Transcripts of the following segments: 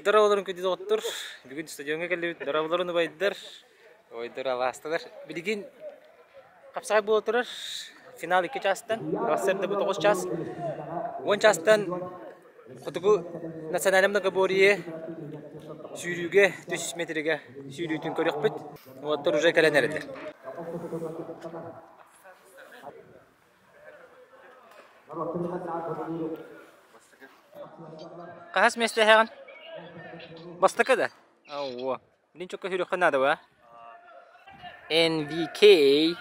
Дарабаларын көйді доғыттыр. Бүгін стадионға кәлі дарабаларын байдыр. Ойдыр аластыдар. Білген қапсағай бұл отырыр. Финал 2 частан. Ғасырды бұл 9 час. 10 частан құтығы националымды ғаборие сүйрюге 400 метрге сүйрюйтін көрек бүт. Оттыр ұжай кәләнер едір. Қағас месте әғын? Бастaka da. Ава. Блин, чё кахирёха надо, ва? NVK.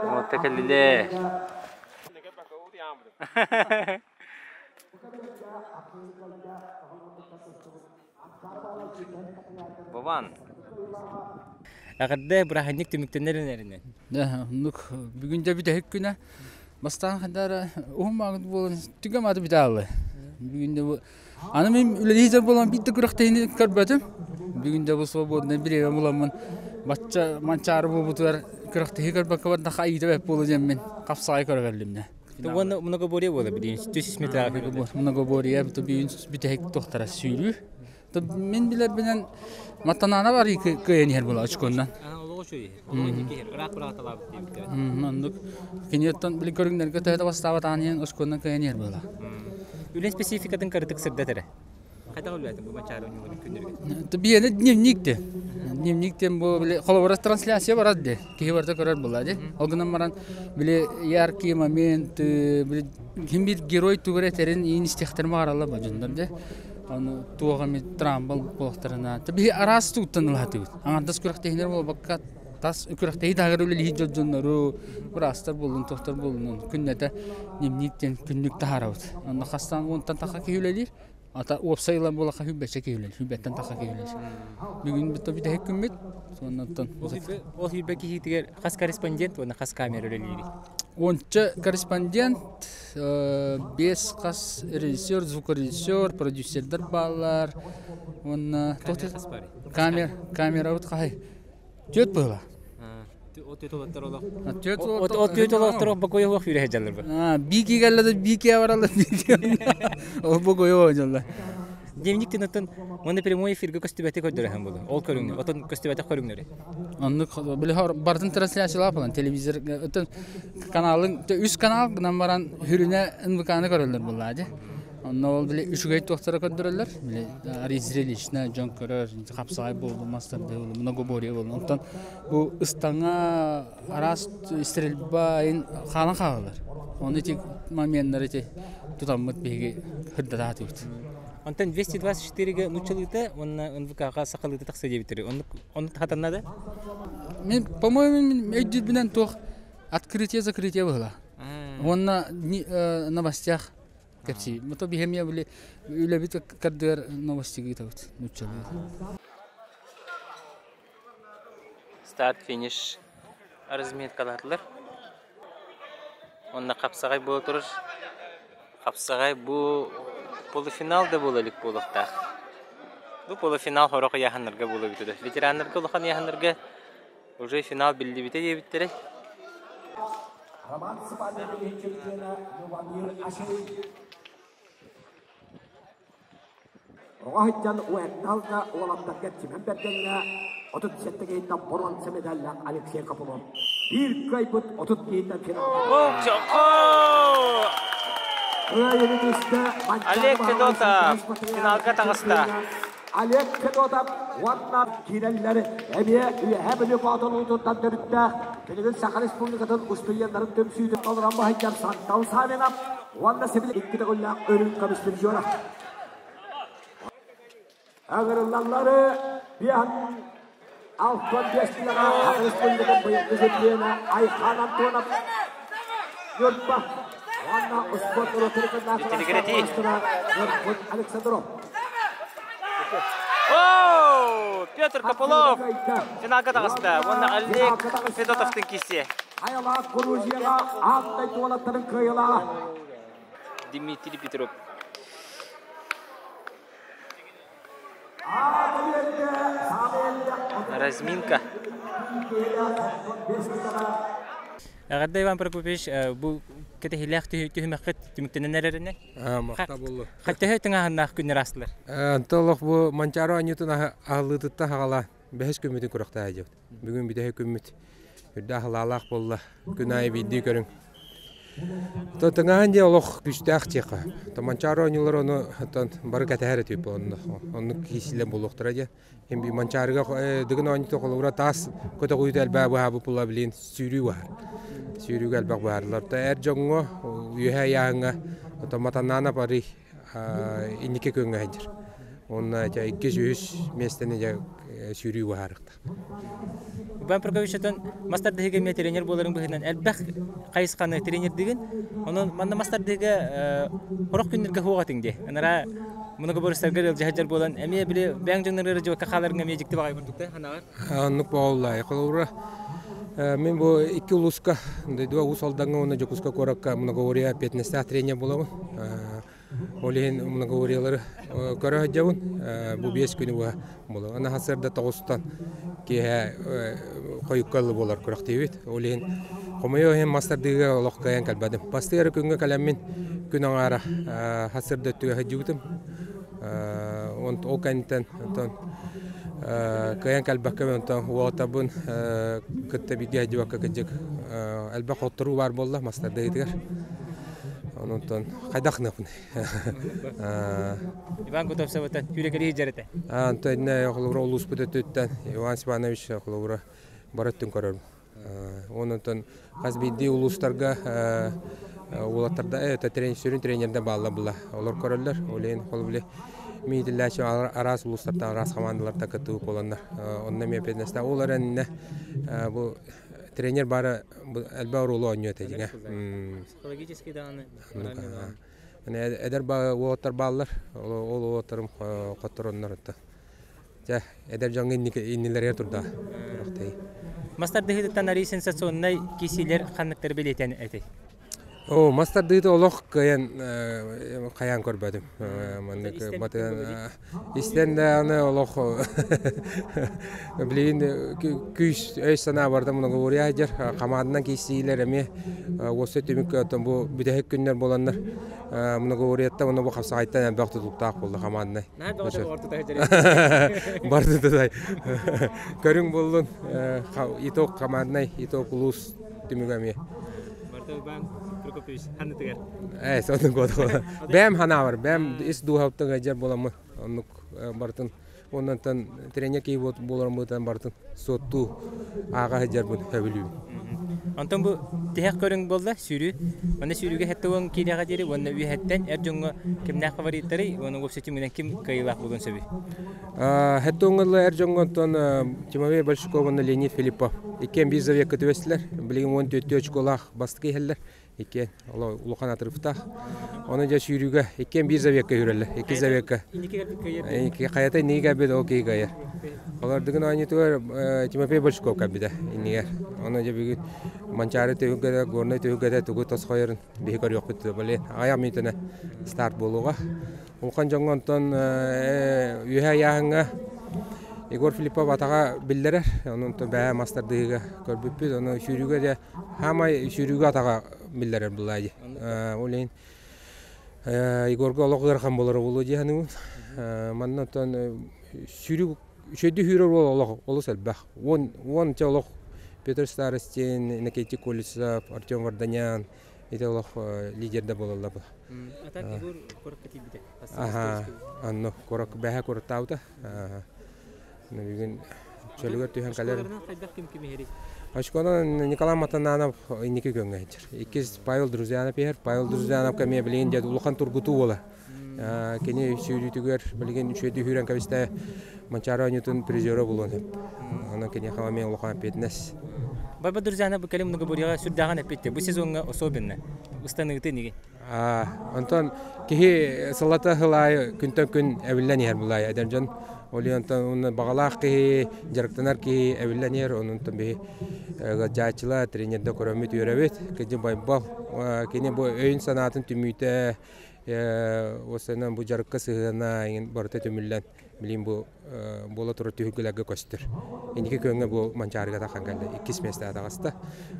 Вот так лиле. Бабан. Агадда браханик тимиктенеринеринен. Да, бүгүн да бите күнә. Бастан хадара ухмагы болон түгәмәде бите алды. Бүгүндө бу аны мен үлелизер болгон битти күрөктейни көрбөдүм. Бүгүндө бу свободный бире буламын. Бачча манчары бутур күрөктей көрбөккө барда кайды болу жеммен. Капсай көргөлүмне. Туган много боре болду бидин 400 метр. Много боре бу бүгүн бите токтора сүйрүү. Мен билер менен матанана бар кыйын бола очкондан. Мандык кинеттен биле көрүнгөнгө тәдә бастаба таанын очкондан кыйын бола. Үлен спецификатын кырдык сырдатыры. Кайда үлбәтим бу мачары уйнаган күндөргө. Табияны дневникте. Дневниктен бу биле холовара трансляция бар ди. Ки барда көрөр була ди. Алгынан баран биле яркий момент, биле ким бир герой тугретерин инстихтер маралла бажындар ди. Аны тугами трамбал болактарына. Таби арас туттан латып. Аңдас күрәктәһинер бул бакка тас күрәктәһи дагыр үле хиҗҗоннору. Бурастар булын токтор булын. Күннәтә дневниктен күннүк тахарабыз. Аны хастан онтан така килелер. Ата опсайлар була хәб бәчә килелер. Хүбәттән така килелер. Бүгүн бит таби дә күммет. Соннан ол хибәки хитигер хас корреспондент, аны хас камера үлелери. Онча корреспондент, 5 қас режиссер, звукорежиссер, продюсердер балар. Он камера вот қай. Төт была. Төт олақтар бакой оқ үйре жалар ба. Бики галлады, бики аваралы, бики. Ол бакой оқ жалар. Дневниктен оттан монда прямой эфирге көстүбәте көдөрәһәм булды. Ол көрүңнөр, отон көстүбәте көрүңнөр. Аны биле бардын трансляциялар булган телевизор оттон каналын 3 канал гынан баран хүрүнә НВКны көрөлөр булады. Аны ол биле 3 токтора көдөрөлөр. Биле Аризрелична, Жон көрөр, Капсай болду, Мастерде болду, много боре болду. Оттон бу ыстаңа арас стрельбаын халан халалар. Оны тик моменттер эти тутаммыт беги хырдатат бит. Антон 224-ге нучылыта, онна НВК-га сакалыта такса дебитери. Он хатаннада? Мен, по-моему, эйдит менен тох открытие-закрытие было. Онна на новостях кепси. Мото бихемия были үлебит кардер новости гитавт нучылыта. Старт-финиш разметкалатлар. Онна Капсагай боло турur. Капсагай бу полуфиналда болалык болуктак. Бу полуфинал хорокко яханнарга боло битүдө. Ветераннарга улахан яханнарга уже финал билди бите дебиттере. Рохаттан уэтталда олаптарга тимен бергенге отут сеттегейттен борон семедаллак Алексей Капунов. Bir kayıpıt otut giyitten finalda. Олег Федотов финалга тагыста. Олег Федотов ватна кирелleri hem Fatih'in tuttan dörtte Kılıgın Sakar Respublika'nın ustuyanların tümsüydü kalıran bahiyken santal sahibine vanda sebili ikkide golla ölüm kabistiriyorlar. Ağırlanları bir an Alton Biastilara Sakar Respublika'nın bıyıklı zediyene Ayhan Antonov Yurtba Vanda Uspot Roturka'ndan sonra Nurkut Aleksandrov Оу! Петр Копылов! Финалга тағысты. Оны Олег Федотовтың кесе. Айала Грузияға андай туалаттарын көйіла. Дмитрий Петров. Разминка. Ағадда Иван Прокопьевич, бұл кәті хилях түйімәққет түміктенен әреріне? Мақта болды. Қаттығы тыңағыннақ күннер астылар? Антолық бұл манчаро анютын ағылытытта ағала бәхес көмметін құрақта әжеп. Бүгін бидәхе көммет. Үрді ағылалақ болды. Күн айы бейді көрің. Тыңағын де олық күшті ақтеқі. Манчаро анюлар оны бары кәтәрі түйіп болында. Оны кесілі болуқтыра де. Манчарыға дығын анюты қолуыра тас көті қойды әлбә бұға бұпыла білейін сүйрі бар. Сүйрі әлбәқ барлар. Әр жоңға үйе яңға матаннана бары инеке көнгә әдір. Оны 200 местені сүйрі барықта. Иван Прокопьевичтен мастардыгы мен тренер боларын бұғынан әлбәқ қайысқаны тренер деген, оның манна мастардыгы ұрақ күндерге хоғатыңде. Анара мұнығы бұрыстарғыр жахаджар болан, әме біле бәң жоңнары жауаққа қаларыңа мейжікті бағай бұрдықты, ханағар? Анық бағылай, қолуыра. Мен бұл 2 ұлысқа, дуа ұсалдаңға оны жоқысқа қораққа мұнығы ория 15 тренер боламын. Олеген мұнығы ориялары көрі хаджауын, бұл 5 күні болу. Ана хасырда тағыстан қойыққалы болар күрақ дейбет. Олеген қомайы өйен мастардыға олық қаян кәлбәдім. Бастығары күнгі кәләммен күн аңара хасырда өттіге хаджауытым. Ол кәнттен каян кәлбәккәмен уағытабын күтті биге хаджауаққа кәджек. Әлбәқ оттыру бар болла мастардығытығар. Онтон қайдақнапын. Иван Кутовсоватан күрекері жарыты. Антонна қолуыра олыс бұтөттен Иван Степанович қолуыра бараттың көрір. Онтон қазбейді олыстарға олаттарда тренерді бағылы бұла. Олар көрілер. Олейін қолы біле мейділләші арас олыстардан арас командаларда күтіп боландар. Онна мен петнесті. Олар әніне бұл тренер бары әлбә ролы ойнıyor тәҗиңә. Психологически даны. Әдер оттар баллар, ол оттарым каттыроннар атта. Жа, әдер жаңы иннеләр турда. Мастардыгы танары сенсационный кисилер ханныктар белетен әти. О, мастардыгы олох каян көрбәдем. Истен дә аны олох билин күз өйс сана барды муны говоря җир камадынан кисилер эме осы төмик бу бидәһек көннәр буланнар. Муны говоря та муны бу хавса айттан бакты туктак булды камадынан. Барды да. Көрүң булдун иток камадынан иток лус төмигәме. Иван Прокопьевич ханнытыгар. Сонун года. Бәм ханавар, бәм ис дуһаптың аҗар боламы. Онук бартын. Оннан тренер кей боларым бутан бартын. Сотту ага аҗар бу хәбилү. Антон бу тәһәк көрүң булды, сүрү. Менә сүрүгә хәтта он кирәгә дире, онны үй хәттән әрҗоңга кимнә хәбәриттәре, оны вебсайты менән ким кайылак булган сөби. Хәтта онлы әрҗоңга тон Тимофей Большаковны Леонид Филиппов. Икен бизаве көтүбәсләр, билген 14 очколах бастык хәлләр. Икен улухан атрыфта. Оны жа сүрүгә икен бизаве көрәләр. Ике завека. Ике каята нигә бит окей гая. Алар дигән анитер Тимофей Большаков кабида. Инигә. Оны жа бигет манчары төгәдә, горны төгәдә тугы тас хәерен бихәр юк бит беле. Ая митенә старт булуга. Улхан жаңгантан үһә яһыңга Егор Филиппов атага билләр, onun бә мастардыгы көрбүп, аны сүрүгә дә һәмай сүрүгә атага билләр булай. Олен Егорга логырхан булыр булу дигән. Маннан сүрү шөйдү хүрөр булу олысал бах. Вон чалок Петр Старостин, Никита Колесов, Артем Варданян, италох лидерда булалар. Атак Егор коркатив бит. Ага, анно корак бәһә кортаута. Бүгін шөлігер түйен кәлер. Ашқонан Николай Матананов инеке көнгә җир. Икез Павел Друзьянов ер. Павел Друзьянов кәме белән дә улхан тургуту була. Кене сөйлүтүгөр билген үчөдү хүрән кабиста Манчаро Ньютон призеры булган. Аны кене хамаме улхан петнес. Баба Друзьянов бу кәлем много буряга сүрдәгән әпетте. Бу сезонга особенно. Устаныгы неге? Ondan ki salata hılay küntön gün evlen yer bulay edercan. Oli ondan onu bağlaq ki jarıktanar ki evlen yer onun tabi gacayçıla trenerde koramit yörevet. Kedi baybal kini bu öğün sanatın tümüte o sene bu jarıkka sığına barıta tümüllen bileyim bu bola turu tühügülerge köstür. İndiki köyüne bu mançarıga takan geldi. İkis mesleğe dağısta.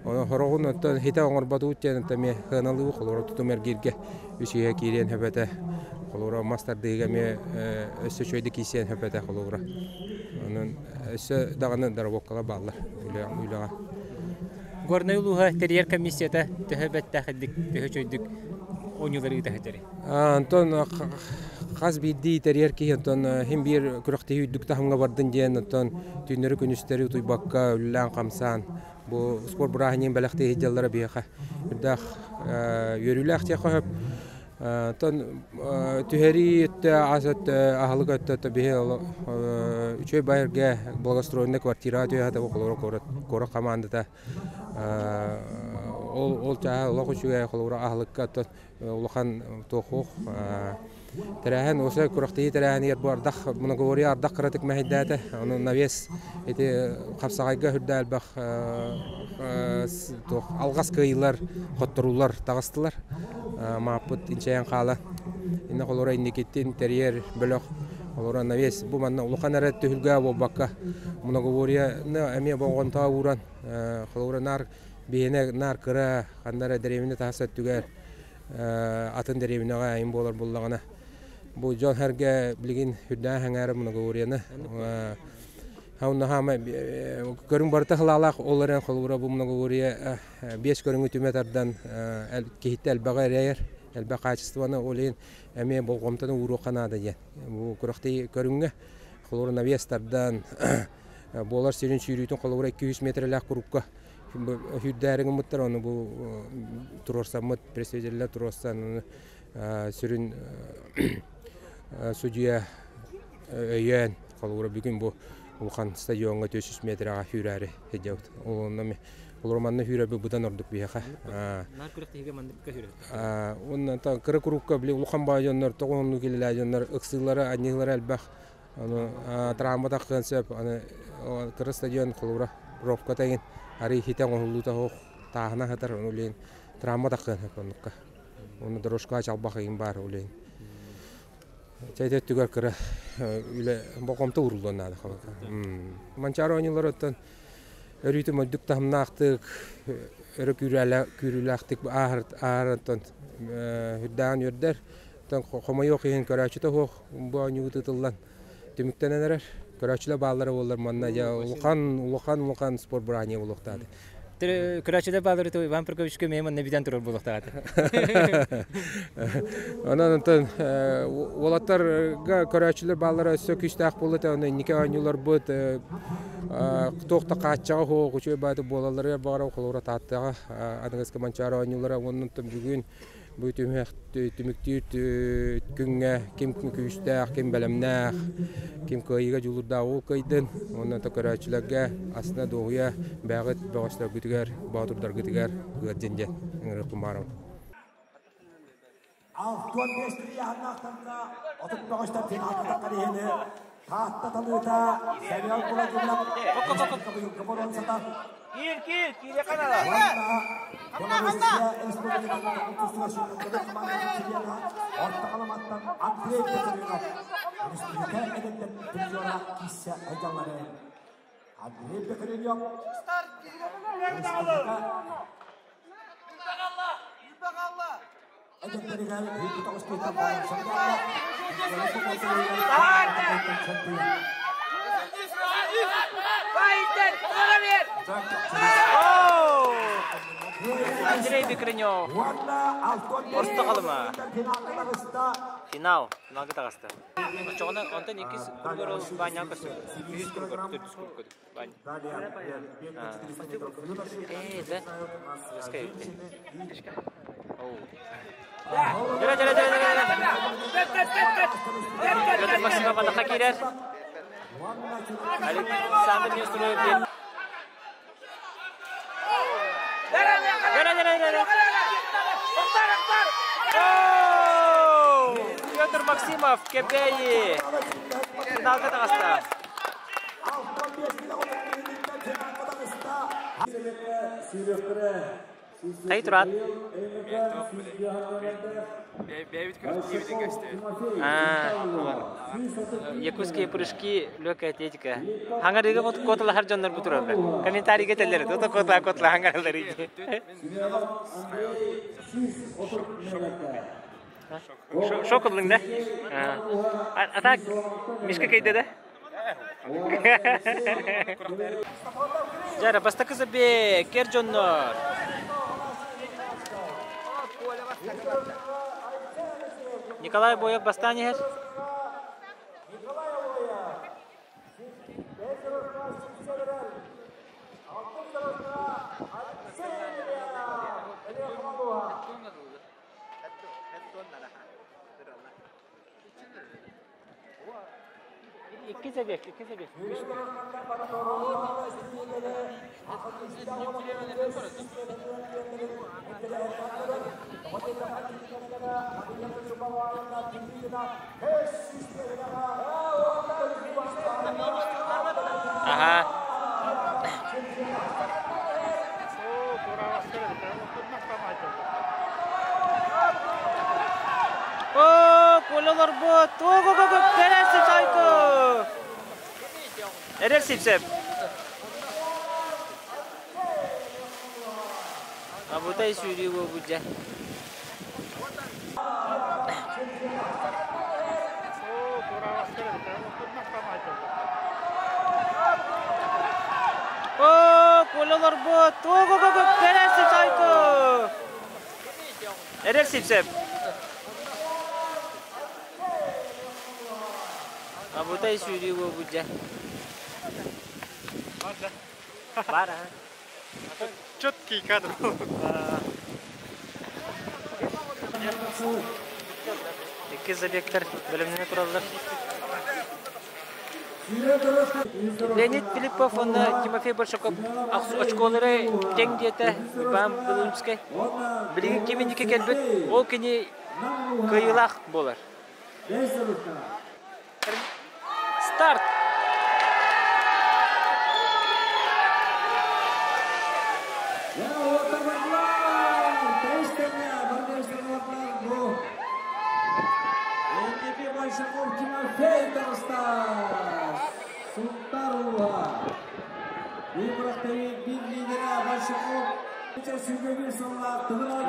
Onu horoğun ondan hita oңor badu uçyan tami hınalı kolora tutumer girge. Üsüye kiren hepete kolora master degeme össe şöyde kisiyen hepete kolora. Onun össe dağını darabokala bağlar. Uylağa. Горный улуга терьер комиссията төһөбөт тахыдык төһөчөйдүк оңюлары тахыдары. Антон қаз бидди терьер ки антон хим бир күрөктө үйдүк тахымга бардын ден антон түнөрү күнүстөрү туйбакка үллән камсан. Бу спорт брахнин балакты хиҗаллары бияха. Дах йөрүләк тәхәп антон түһәри азат ахлык атта бие үчөй байырга благоустроенный квартира төһәдә кора командада ол чаа логучуга холура ахлыкка улахан тохох терәһен оса күрәхти терәһен ер бардах моны говори ардах кыратык мәһидәте аны навес эти капсагайга хүрдәл бах алгас кыйлар хоттурулар тагыстылар мапыт инчәен кала инде холура индикеттин интерьер бөлөк холура навес бу манна улахан арат түһүлгә бобакка моны говори әме болгонта уран холура нар бейне нар кыра кандара деревине тасат түгәр атын деревинега ин болар буллагына бу жон һәргә билген хүдә һәңәре моны говорияны хауна хама көрүн барта хлалак оларын холура бу моны говория 5 көрүнгү түмәтәрдән кехиттәл багайрәер әлбә качествоны олен әме болгомтаны уру канада дигән бу күрәхти көрүнгә холура навестардан болар сирин сүйрүтүн холура 200 метрлек курупка Hüddərin muhtar onu bu turorsamut presederler turorsan sürün sucuya öyen kalura bugün bu ulkan stadionga 400 metrega hürəri hecavt. Onunla olurmanna hürəbi budan orduk biyaqa. Nar kuraqtiga mandipka hürə. Ondan ta kırı kurukka bile ulkan bayanlar toğonlu gelilajanlar ıqsıları anniğları elbaq. Onu travmada qınsep ana kırı stadion kalura rovka tagin Ari hita ngoluta ho tahna hatar ulen drama takkan hakonukka. Onu doroshka çalbaq egin bar ulen. Çayda tügar kıra üle boqomta urullanada xalqa. Mancharo oyunlardan örütü moduk tamnaqtık, örü kürülaqtık ahırdan hüddan yurder. Tan qoma yoq egin Karaçıda ho bu oyunu tutullan. Tümükteneler Karaçıla bağları olur manna ya ulkan spor brani buluktadı. Karaçıda bağları to Ivan Perkovic'e memnun nebiden turur buluktadı. Ondan olatlar Karaçıla bağları söküştaq bulutı onu nike oyuncular bud toqta qaçağı ho kuçu badı bolaları bağıra kolora tattığa adınızka mançara oyunculara onun bugün bu tümüktü günge kim küçtaq kim belemnaq kim kayga julurda ol kaydın ondan Karaçılaga aslında doğuya bağıt bağışlar gütüger bağdurlar gütüger gıdınca ngırıqmaram Altın beşliği anlattığında oturup bağışlar finalda kariyeri tahtta tanıda serial bulacağım. Kapıdan sata. Kir kanala. Kanala. Orta alamattan Andrei Petrinov. Üstünlükler edildi Petrinov kişi ajalları. Andrei Petrinov. Edildiler hüddet ağustos'ta bağlanmışlar. Andrei Petrinov. Orta kalma. Final kita kasta. Çoğuna ondan ikisi kurgoro banyak kasu. 100 kurgoro 400 kurgoro banyak. Da. Скажи. Oh. Jala. Kita masih apa nak kirer? Ali sambil nyusul dia. Jala. Петр Максимов кепей. Финалга тагыста. Кай турат? Якутские прыжки, легкая атлетика. Хангарига котла харжандар бутурар. Комментарийге теллер. Тото котла хангаралар. Шок кылдың да? Атак мишке кейде да? Жара бастакы забе Кержоннор. Николай Бояк бастане. İki seviye. Aha. Kolalar bot. Go. Keresip sayko. Eresip. Abutay suri bu buja. Kolalar bot. Go. Keresip sayko. Eresip. Abutay suri bu buja. Bara. Четкий кадр. İki zabekler bölümüne kurallar. Leonid Filippov, onda Timofey Bolshakov очколары тең диете Иван Белунский. Билigi киминнике келбит, ол кини кыйылак болар. Старт.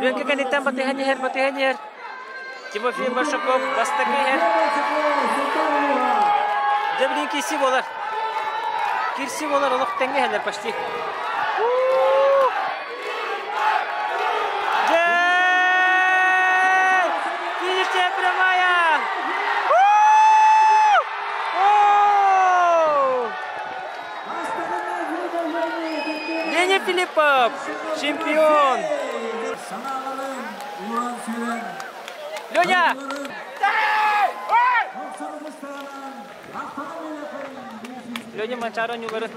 Лёнка каниттан батыханер. Тимофей Болшаков бастакыхер. Дебрин киси болар. Кирси болар олық тәңгехелер почти. Финишная прямая. Leonid Filippov, чемпион. Лёня! Лёня Манчарон югары.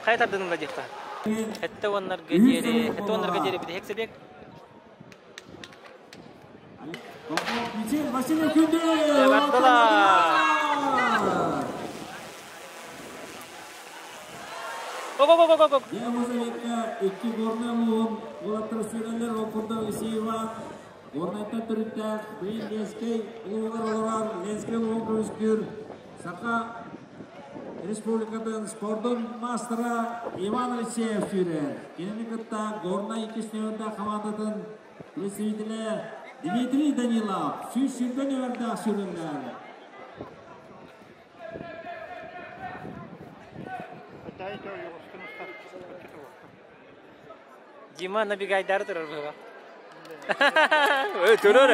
Кайтардын да дихта. Хетте оннарга жери биде хексебек. Баттала. Го. Iki gorna muhum, ola transferler okulda Isiva, gornayta turita, Green Lenskey, Uluvar, Lenskey Uluvar, Saka, Respublika'dan Spordun Master'a Ivan Alexeyev sürer. Genelikta gorna ikisnevinde komandadan представителя Дмитрий Данилов, sürsünden everde sürürler. Дима набегайдар турар буга. Турар.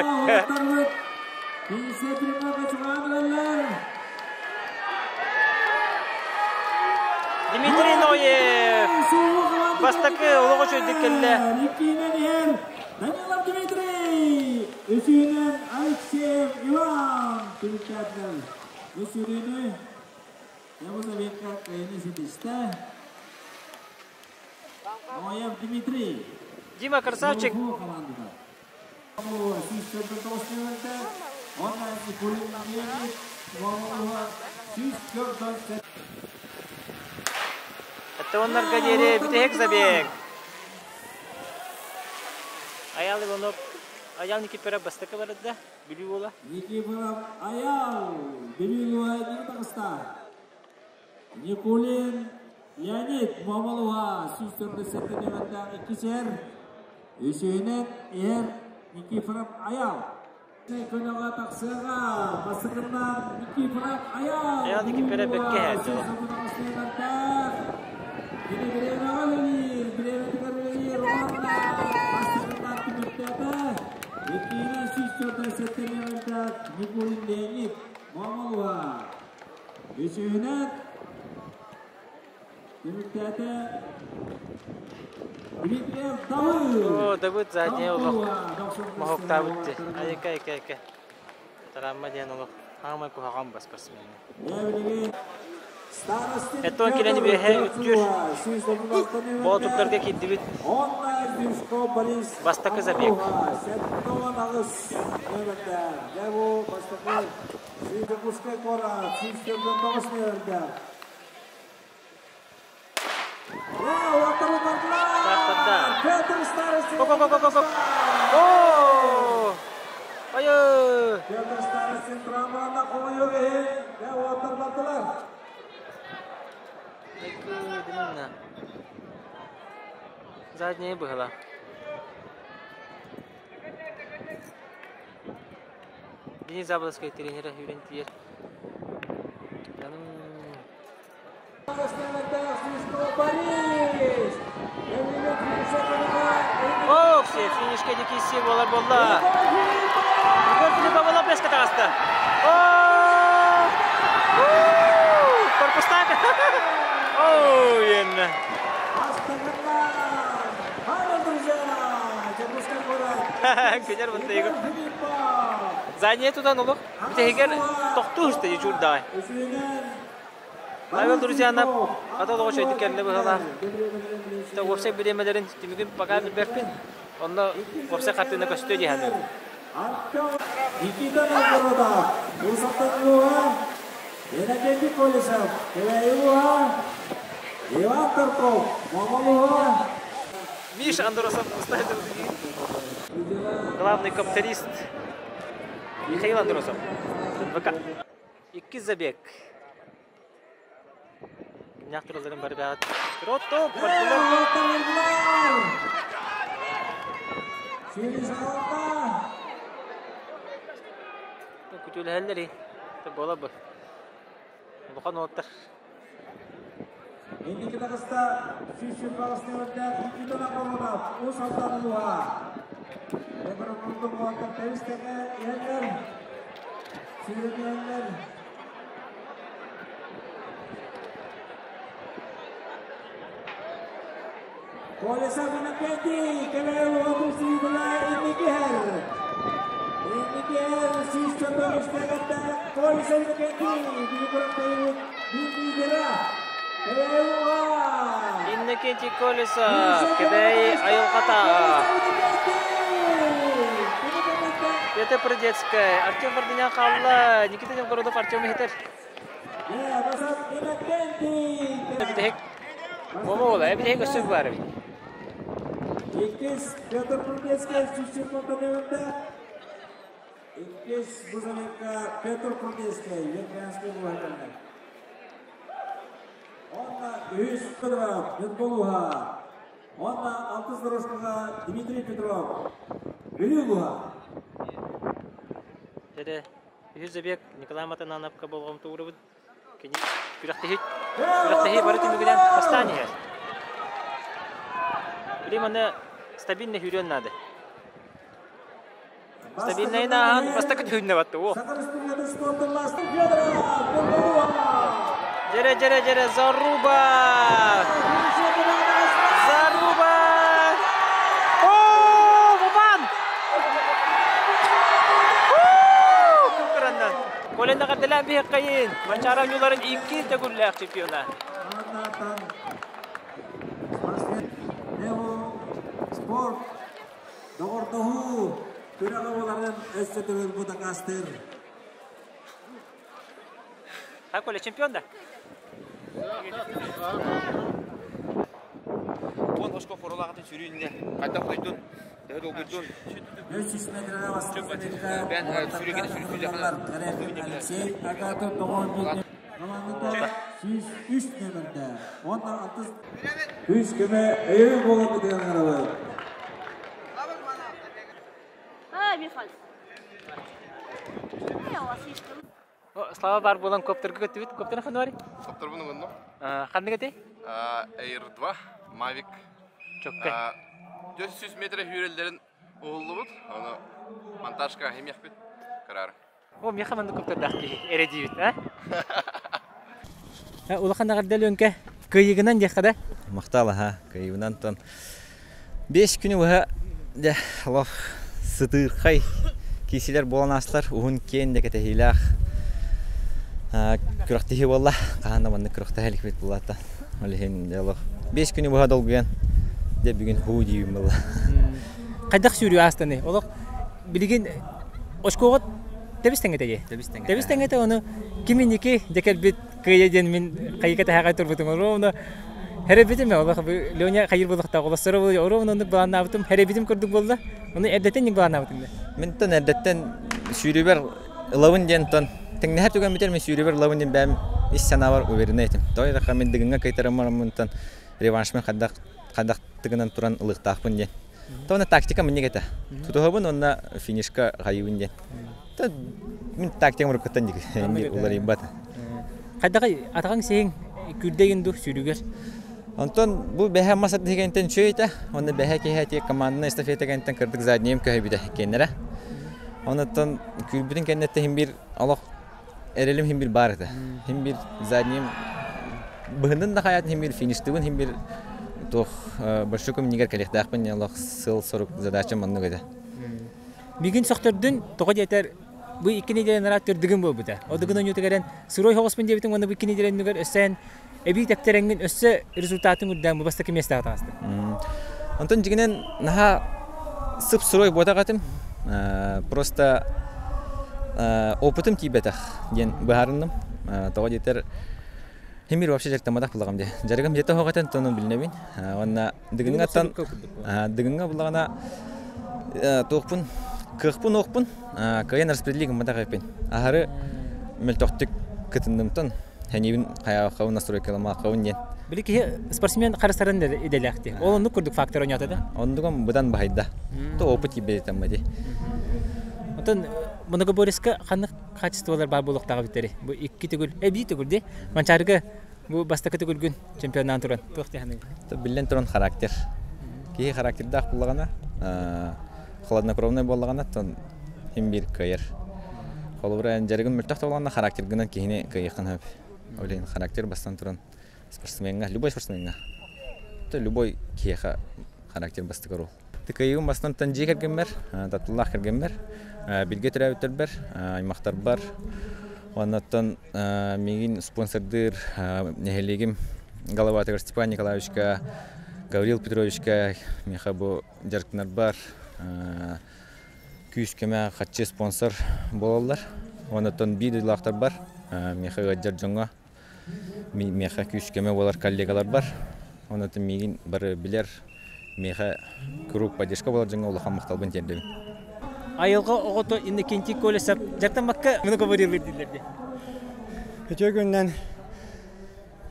Дмитрий Ноев. Бастакы улугу чөйдүккелле. Данилов Дмитрий. Үсүнен Алексеев Иван. Türklerden. Үсүнени Явузовекка кайнеситиште. Ноев Дмитрий. Дима красавчик. Команда. Ondan Nikulin Leonid Momoluha Süskör'dan set. Это он наркодери, битек забег. Аял его, аял Никипера бастыка барыда, билюла. Никипера аял, билюла Никитакста. Nikulin Leonid Momoluha Süskör'dan setini verden ikişer. Üsüyünen eğer Nikipera аял. Konağa taksıga, basıkından Nikipera аял. Аял Никипера бекке hadi. Ini bilemeler, orada basıkından tümürtede. İkini Süskör'da setini verden Nikulin Leonid Momoluha. Üsüyünen tümürtede Дмитриев Давыд. О, Давыд задний улок. Махок Давыдте. Айка. Тарамма ден улок. Хамай кухагам бас спортсмен. Это он келени бехе үттүр. Бол туттарга киддибит. Бастакы забег. Петр Старостин. О! Ayo. Петр Старостин травманы коюп де отурдулар. Димна. Задняя была. Дени Забловской тренера Юрентьер. О, все, финишке дикий символ была. Игорь Филиппов была без катаста. О! Корпус так. О, ен. Кенер вот его. Заднее туда нуло. Тегер тохту что ежурдай. Ай, друзья, на атал очень дикерли было. То вообще беремелерин тимигин пока не берпин. Он вообще картина костюди ханер. Никита Нагорода, Усатанова, Геннадий Колесов, Кевеева, Иван Тарков, Момолова. Миша Андросов, главный капиталист Михаил Андросов. ВК. Икки забег. Някторларын бар бәғат. Ротто, Бардулар! Сирис Алта! Күтілі әлдері. Бола бұл. Бұқан оттар. Ендігі дағыста Сүйшін бағысты өрді Никита Нагорода, Усатанова. Бір күндің уақытта тәуістегі елдер. Сүйрен елдер. Колесов Иннокентий, Кевеева Обусидова, Инникер, Süskör'da üstlerde Колесов Иннокентий, Билиборотайвуд, Билбидера, Кевеева. Иннокентий Колесов, Кедей Айылғата. Это Продецкая, Артем Варденян қалла, Никита Новгородов, Артем Хитер. Иннокентий. Момола, әбілек өсіп бар. İkiz Петр Продецкий, Süskör'da İkiz bu zamanda Петр Продецкий, Венгерский буhaylarlar. Onda 3 Petrov, Yedboluha. Onda 6 дорожкаға Дмитрий Петров, Билюгуха. Деді, Юзебек, Николай Матанановқа болғым туыры бұд. Кені күрақтахи бары түмігіден бастания. Білем, аны стабильный хүрен нады. Стабильный наған бастақы түріне батты. Жере, Заруба! О, Бабан! Күкіраннан. Коленді қардылан бейік қайын. Манчарам юларын 2 тегулләк чемпиона. Спорт, Догортаху, Күрәгәләрнең өстәтелгән бу такастыр. Какой чемпион да? Он башка форлагатын сүрүнде. Кайта койдун. Дәү койдун. 300 метрга басканда Ben sürügeni sürücüler. Алексей Агатов Домон командада 3 нөмердә. Онда 3 кеме әйе булып дигән аралы. Михаил. Я вас слишком. Слава бар болан коптерге көтүбүт. Коптер кандай бар? Коптер буны гынды. Кандай кете? Air 2 Mavic. Чокка. 400 метр хүрелдерин оолубут. Аны монтажка хемияхбит. Карар. О, мехаманды коптер дахки эредибит, Улаханагар делөнкө кыйыгынан жакада. Мактала ха, кыйыгынан тон 5 күнү ва да Аллах сытыркай кисилер боланаслар уун кен де кетехилах. Күрәктеһи валла, кана манны күрәктәһелик бит булата. Алиһин Аллах 5 күнү ва долган де бүген ху дийим булла. Кайдак сүрү астаны. Олок билген ошкогот тебистеңете. Тебистеңете оны киминики декелбит кыйеден мен кайыката хагай турбутум. Ровно херебитим Аллах Леоня кайыр булакта голосора бул. Ровно оны баланабытым херебитим көрдүк болду. Оны эрдеттен ник баланабытым. Мен тон эрдеттен сүрүбер лавын ден тон теңнәһәр түгән битер мен сүрүбер лавын ден бәм ис санавар уверне айтым. Тойра камен дигенгә кайтарамын тон реваншмен кадак тигеннән туран ылыктакпын ден. Тоны тактика мен негете. Тутугабын онна финишка гайыбын ден. Та мен тактика муркаттан диг. Мен улар имбат. Кайдагы атаган сең күрдеген дур сүрүгөр. Антон бу бәһә масат дигәнтен чөйтә. Онда бәһә кеһәти команданы эстафетагәнтен кырдык заднием көһәбидә кеннәре. Онтон күрбүдүн кеннәттә һәм бир Аллах эрелим һәм бир бар иде. Һәм бир заднием быһындан да хаят һәм бир фиништыбын һәм бир тох башыкым нигер коллектахпын Аллах сыл сорук задача манны гыда. Биген сохтордун тога жетер бу 2 неделе нарат төрдүгүн болбута. Одугун өнүтөгөрөн сырой хогоспун дебитин оны бу 2 неделе нүгөр өссен эби тептереңин өссө результатын үрдөн бу бастаки месте атасты. Антон жигенен наха сып сырой бодагатым просто опытым тибетах ден баарынным тога жетер хемир вообще жактамадак булагам де. Жаргам жете хогатан тону билнебин. Онна дигинга булагана тоқпун кырпын оқпын кайын распределигим мадагапен. Ахары мелтоктик кытындымтан ханибин каяка настройкалама кавын. Билики спортсмен карастарын иделякти. Ол ну курдук фактор ойнатты да. Ондугам будан байда. То опыт ибетамди. Отон мунага бориска кандай качестволор бар болуктагы биттери. Бу 2 түгүл, эби түгүлде. Манчарга бу бастакы түгүлгүн чемпионнан туран. Токтяны. То билен туран характер. Ки характерда куллагана, холоднокровный боллагана тон хим бир кайыр. Холобран жаргын мөлтөк болгонда характер гынан кийине кайыкын хөп. Ойлойн характер бастан туран спортсменга, любой спортсменга. То любой киеха характер басты көрү. Тикайым бастан танжи кергенбер, Татуллах кергенбер, билге төрөбүтөр аймактар бар. Оннан мегин спонсордыр нехелегим Головатый Степан Николаевичка, Гаврил Петровичка, мехабу жаркынар бар. Күскеме хатчы спонсор болалар. Оннан бидилактар бар. Меха жаржонга меха күскеме болар коллегалар бар. Оннан мегин бар билер меха круг поддержка болар жаңа улахан макталбын тендебин. Айылга огото инде кенти колесап жактамакка муну говорилер дилерди. Өтөгүннән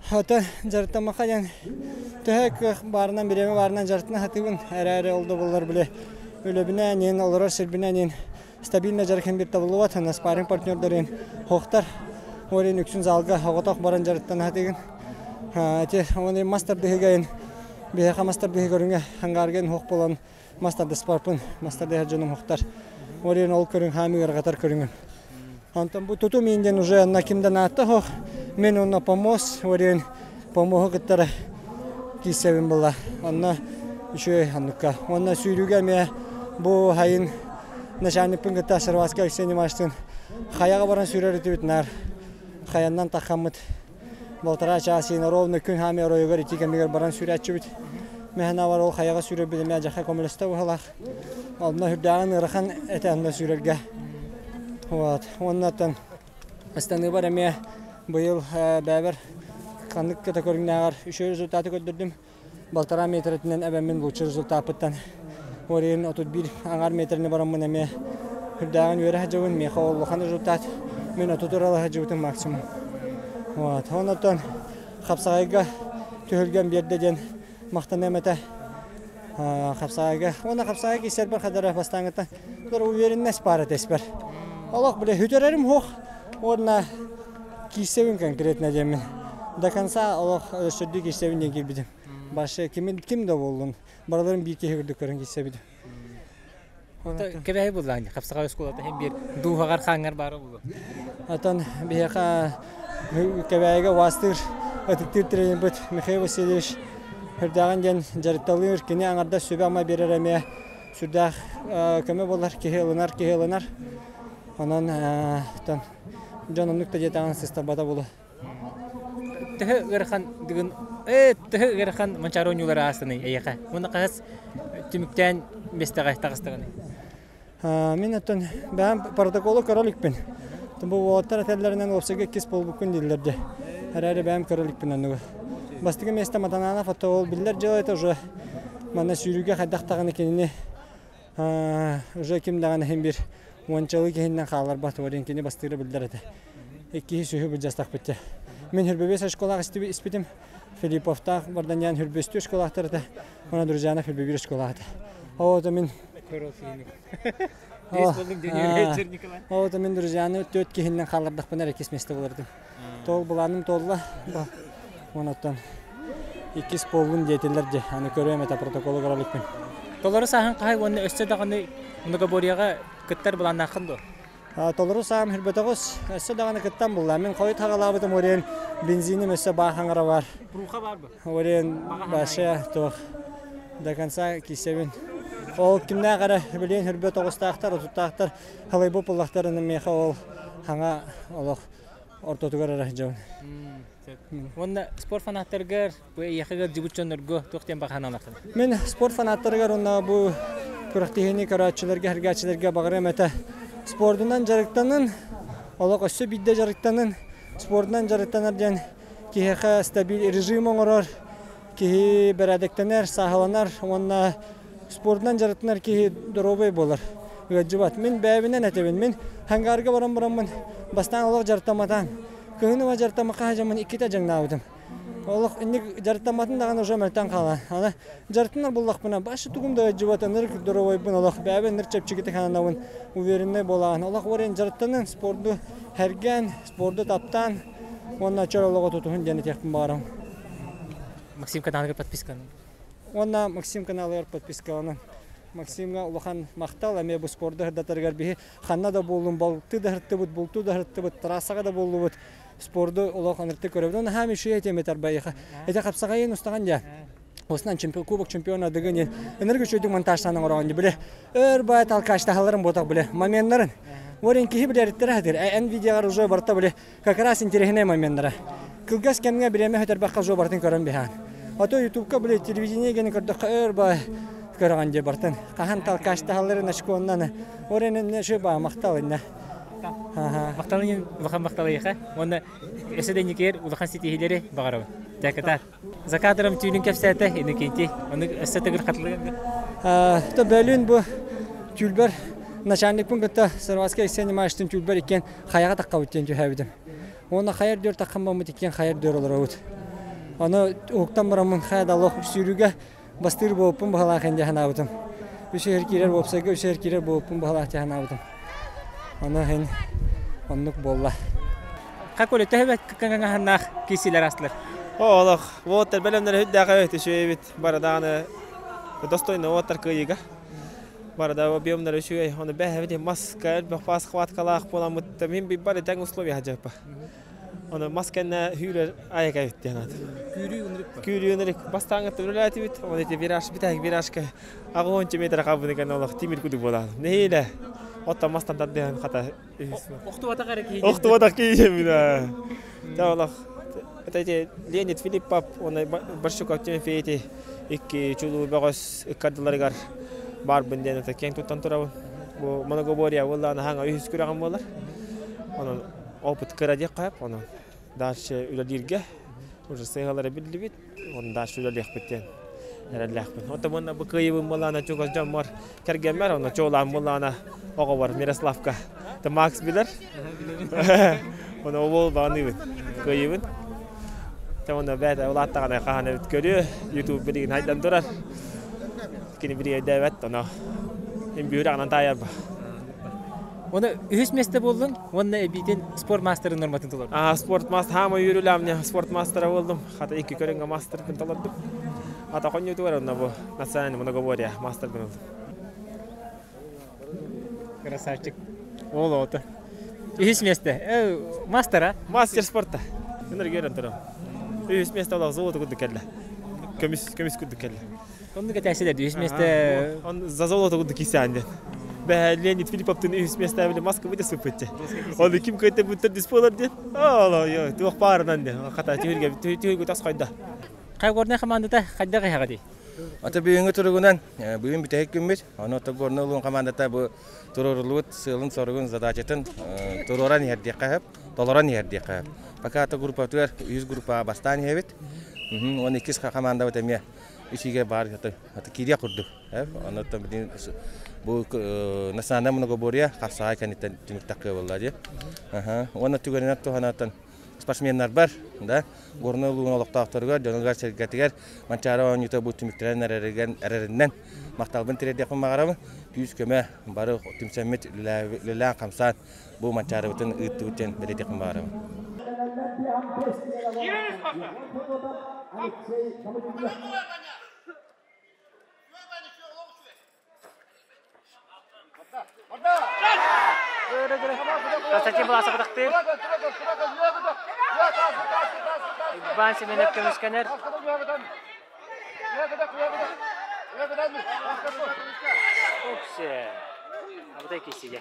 хата жартамакаян төһәк барынан биреме барынан жартына хатыбын әрәре олды булар биле. Өлөбүнә нен олорор сербинәнен стабильно жархан бир табылып ата спарринг партнерлерин хохтар орен үксүн залга оготок баран жартан хатыгын. Те оны мастер дегеген беха мастер дегегөрүнгө хангарген хок болон мастер спарпын мастер дегежөнүм хохтар орен ол көрүн хамигер катар көрүнгөн. Антон бу туту менден уже на кимден атты хох мен онна помос орен помогу кыттара кисебин була. Онна еще аннука. Онна сүйрүгө ме бу хайын начальникпин кытта серваска сенимаштын хаяга баран сүйрөр өтүбүтнар. Хаяннан такамыт Болтара часына ровно күн хаме ройгор итиге мегер баран сүрәтчүбүт. Mehna var ol xayaga sürüp bilmeye jaxa komülüste uhalaq. Aldına hürdağın ırıqan etəndə sürülge. Ondan astanı var emeye bu yıl bəbər kanlık kategoriyinəğar 3 rezultatı gördürdüm. Baltara metretinden əbəmin bu 3 rezultatı Orayın 31 angar metrini baramın emeye hürdağın yörə həcəvin mexa olluqan rezultat. Men 30 oralı həcəvitім maksimum. Ondan Xapsağayga tühülgen bir yerden maqtan emete Xapsağayga. Ona Xapsağayga iser bir kadar bastağıtan. Dur uyerinnes parat esper. Allah bile hütererim hoq. Ona kisevin konkretne demin. Da kansa Allah sürdü kisevin den girbidim. Başı kim de oldun. Baraların bir iki hürdü körün kisebidim. Kebe bullan Xapsağay skolada hem bir duhagar xangar bara buldu. Atan biha kebeyge vastır atıktır trenin bit Mikhail Vasilievich hürdağın gen jarıttalır kini anarda söbe ama berereme sürdağ köme bolar kehelınar Anan tan canımlık da jetağın sistabada bulu. Tühü gerxan digin tühü gerxan mancharonyular asını ayaqa. Onu qas tümükten bestagay taqыстыгын. Мен atan ben protokolu karalikpin. Bu otar atellerinden olsa ki kis bol bugün dillerdi. Herhalde benim karalikpin anığı. Bastığı mesle matanana fotoğraf biller cevap уже mana sürüge haddaqtağını kendini уже kim dağını hem bir Onçalı kehinden xalar bat var enkeni bastığı bildirdi. İki sühü bir jastaq bitti. Men hürbebes şkola ispitim. Filipov'ta vardan yan hürbestü şkola tarafta. Ona duracağına hürbebir şkola. O da men O da men duracağını 4 kehinden xalardaq bana kesmeste bolardım. Tol bulanım tolla. Ondan ikis polun detillerdi. Hani körüme ta protokolu garalıkpın. Tolları sahan qay onu öste dağını onu boriyaga kıttar bulan naqındı. Tolları saham hürbetagos öste dağını kıttan bulan. Men qoy tağalabıdım oren benzinim öste baxanlara var. Ruha var bu. Oren başa toq. Da kansa kisevin. O kimne qara bilen hürbetagos taqtar tutaqtar halay bu pullaqtarını mexa ol hanga oloq ortotugar arajam. Onda spor fanatlargar bu yaxıga jibutçonlarga toqten baxanalaqın. Men spor fanatlargar onda bu kuraqtihini karatçılarga hergaçılarga bağıram ete sportundan jarıktanın oloq össe bidde jarıktanın sportundan jarıktanardan ki stabil rejim oңорор ki beradektener sahalanar onda sportundan jarıktanar ki doробой болар. Gajıbat men bäbinden etebin men hangarga baram bastan oloq jarıktamatan Köyünü ve jarıtamaqa hajamın iki ta jangnaudum. Oloq indi jarıtamatın dağın oja meltan qalan. Ana jarıtınlar bullaq buna başı tugumda jivatanır dorovoy bun oloq bäben nir çepçigite kananawın uverinne bolan. Oloq oren jarıtanın spordu hergen spordu taptan onna çoroloq tutuhun jani tekpin baram. Максим каналга подписка. Onna Максим каналга подписка onun. Максимга улахан мақтал эме бу спорду хырдатаргар бихи ханна да болдум балты да хыртты бут булту да хыртты бут трассага да болду бут спорду улахан хыртты көрөбүн оны хами шуя теметар байха эте капсагайын устаган ja осынан чемпион кубок чемпиона деген энерги чөйдүк монтажтанын орогон биле өр бай талкашталарын ботак биле моменттарын орен кихи билерттер хатыр эн видеогар уже барта биле как раз интересный моменттар кылгас кемге биреме хатыр бакка уже бартын көрөн бихан ото ютубка биле телевидение ген көрдүк өр бай көргөн же бартын кахан талкашталарын ашконнан оренен шөба макталына макталын макталыйха онда эседеникер улахан ситихилери багарабы таката закадрам түйүнүн кепсете энекенти оны эсетегир катылган то бөлүн бу тюлбер начальник пункта сарваска сенимаштын тюлбер экен хаяга такка өттөн жөбүдүм оны хайыр дөр таккан бамыт экен хайыр дөр олорот аны октан барамын хайда аллах сүрүгө бастыр болуппун бала кенде ханабытым. Үшер кирер болсага үшер кирер болуппун бала ханабытым. Аны хен оннук болла. Как оле тәбәт канган ханнах кисилер аслар. Олох, вот белемнер хүддәгә өтү шөйбит бараданы достойно отар кыйга. Барада биомнер шөй, аны бәһәбе маска, бахпас хваткалах була муттамин би бары тәң условия хаҗапа. Аны масканы хүрер аяга өттәнәт. Күрүнүрүк бастаңы турулати бит, аны те вираж битәк виражка агончы метр кабыны гана Аллах тимир күдү була. Нейле? Отта мастан даддан хата. Октубата караки. Октубата кийемина. Та Аллах. Это Леонид Филиппов, он большой активный фейти. iki çulu bagos ikkadlargar barbın dene ta keng tutan turabın. Bu Monogoboria wallana hanga ühüs kuragan bolar. Onun oput kıracak kayıp onun. Daşı üledirge. Уже sayıları bildi bit. Onun daşı ülelik bitten. Herhalde. Ota bana bu kıyıbın bollana çok az cam var. Kergemer ona çoğulan bollana oğa var Miroslavka. Ta Max bilir. Ona o bol bit. Kıyıbın. Ta ona bada ulatağına kahane bit görüyor. YouTube bilgin haydan durar. Kini biri devet ona. Hem büyüğünden tayar ba. Onu ühüs meste boldun, onu ebiten sport master'ın normatın tular. Sport master hama yürülemne sport master oldum. Hatta iki körenge master bin taladım. Hatta konyu tuvar onda bu. Nasyonel Monogoboria master bin oldum. Krasavчик. Oldu. Ühüs meste. Master'a? Master sportta. Bunları görün turam. Ühüs meste ola zolota kudu kelle. Kömüs kudu kelle. Onu da təsirler ühüs meste. On za zolota kudu kisende. Leonid Filipov'un ühüs meste bile Moskva'da sıfırtçı. Onu kim kayıtta bu tür dispolar diye. Allah ya, tuğ parından diye. Hatta tühürge tas kayda. Kayborna komandada kayda kayha di. Ata büyüğünü turugunan, büyüğün bir tek gümbüz. Onu togorna ulun komandada bu tururluğut, sığılın sorugun zadacetın tururan yerdiye kayıp, dolaran yerdiye kayıp. Fakat grupa tuğer, 100 grupa bastani hevit. Onu ikis komanda ötemiye. Üçüge bar hatta kiriya kurdu. Onu tabii bu Nasyonel Monogoboria kapsahay kanitten tümüktakkı vallahi. Onu tügörüne tuhanatan sportsmenler var da. Gorna uluğun oluqtaqtırgar, jonulgar sergatigar mançara oynuta bu tümükteren ererinden maqtalbın tiredi yakın mağaramı. 100 köme barı tümsemmet lila kamsan bu mançara bütün ıttıvıten beledi yakın mağaramı. Kasatçı bulasa bıraktı. İbban semenep kömüşkener. Okşe. Bu da ikisi ya.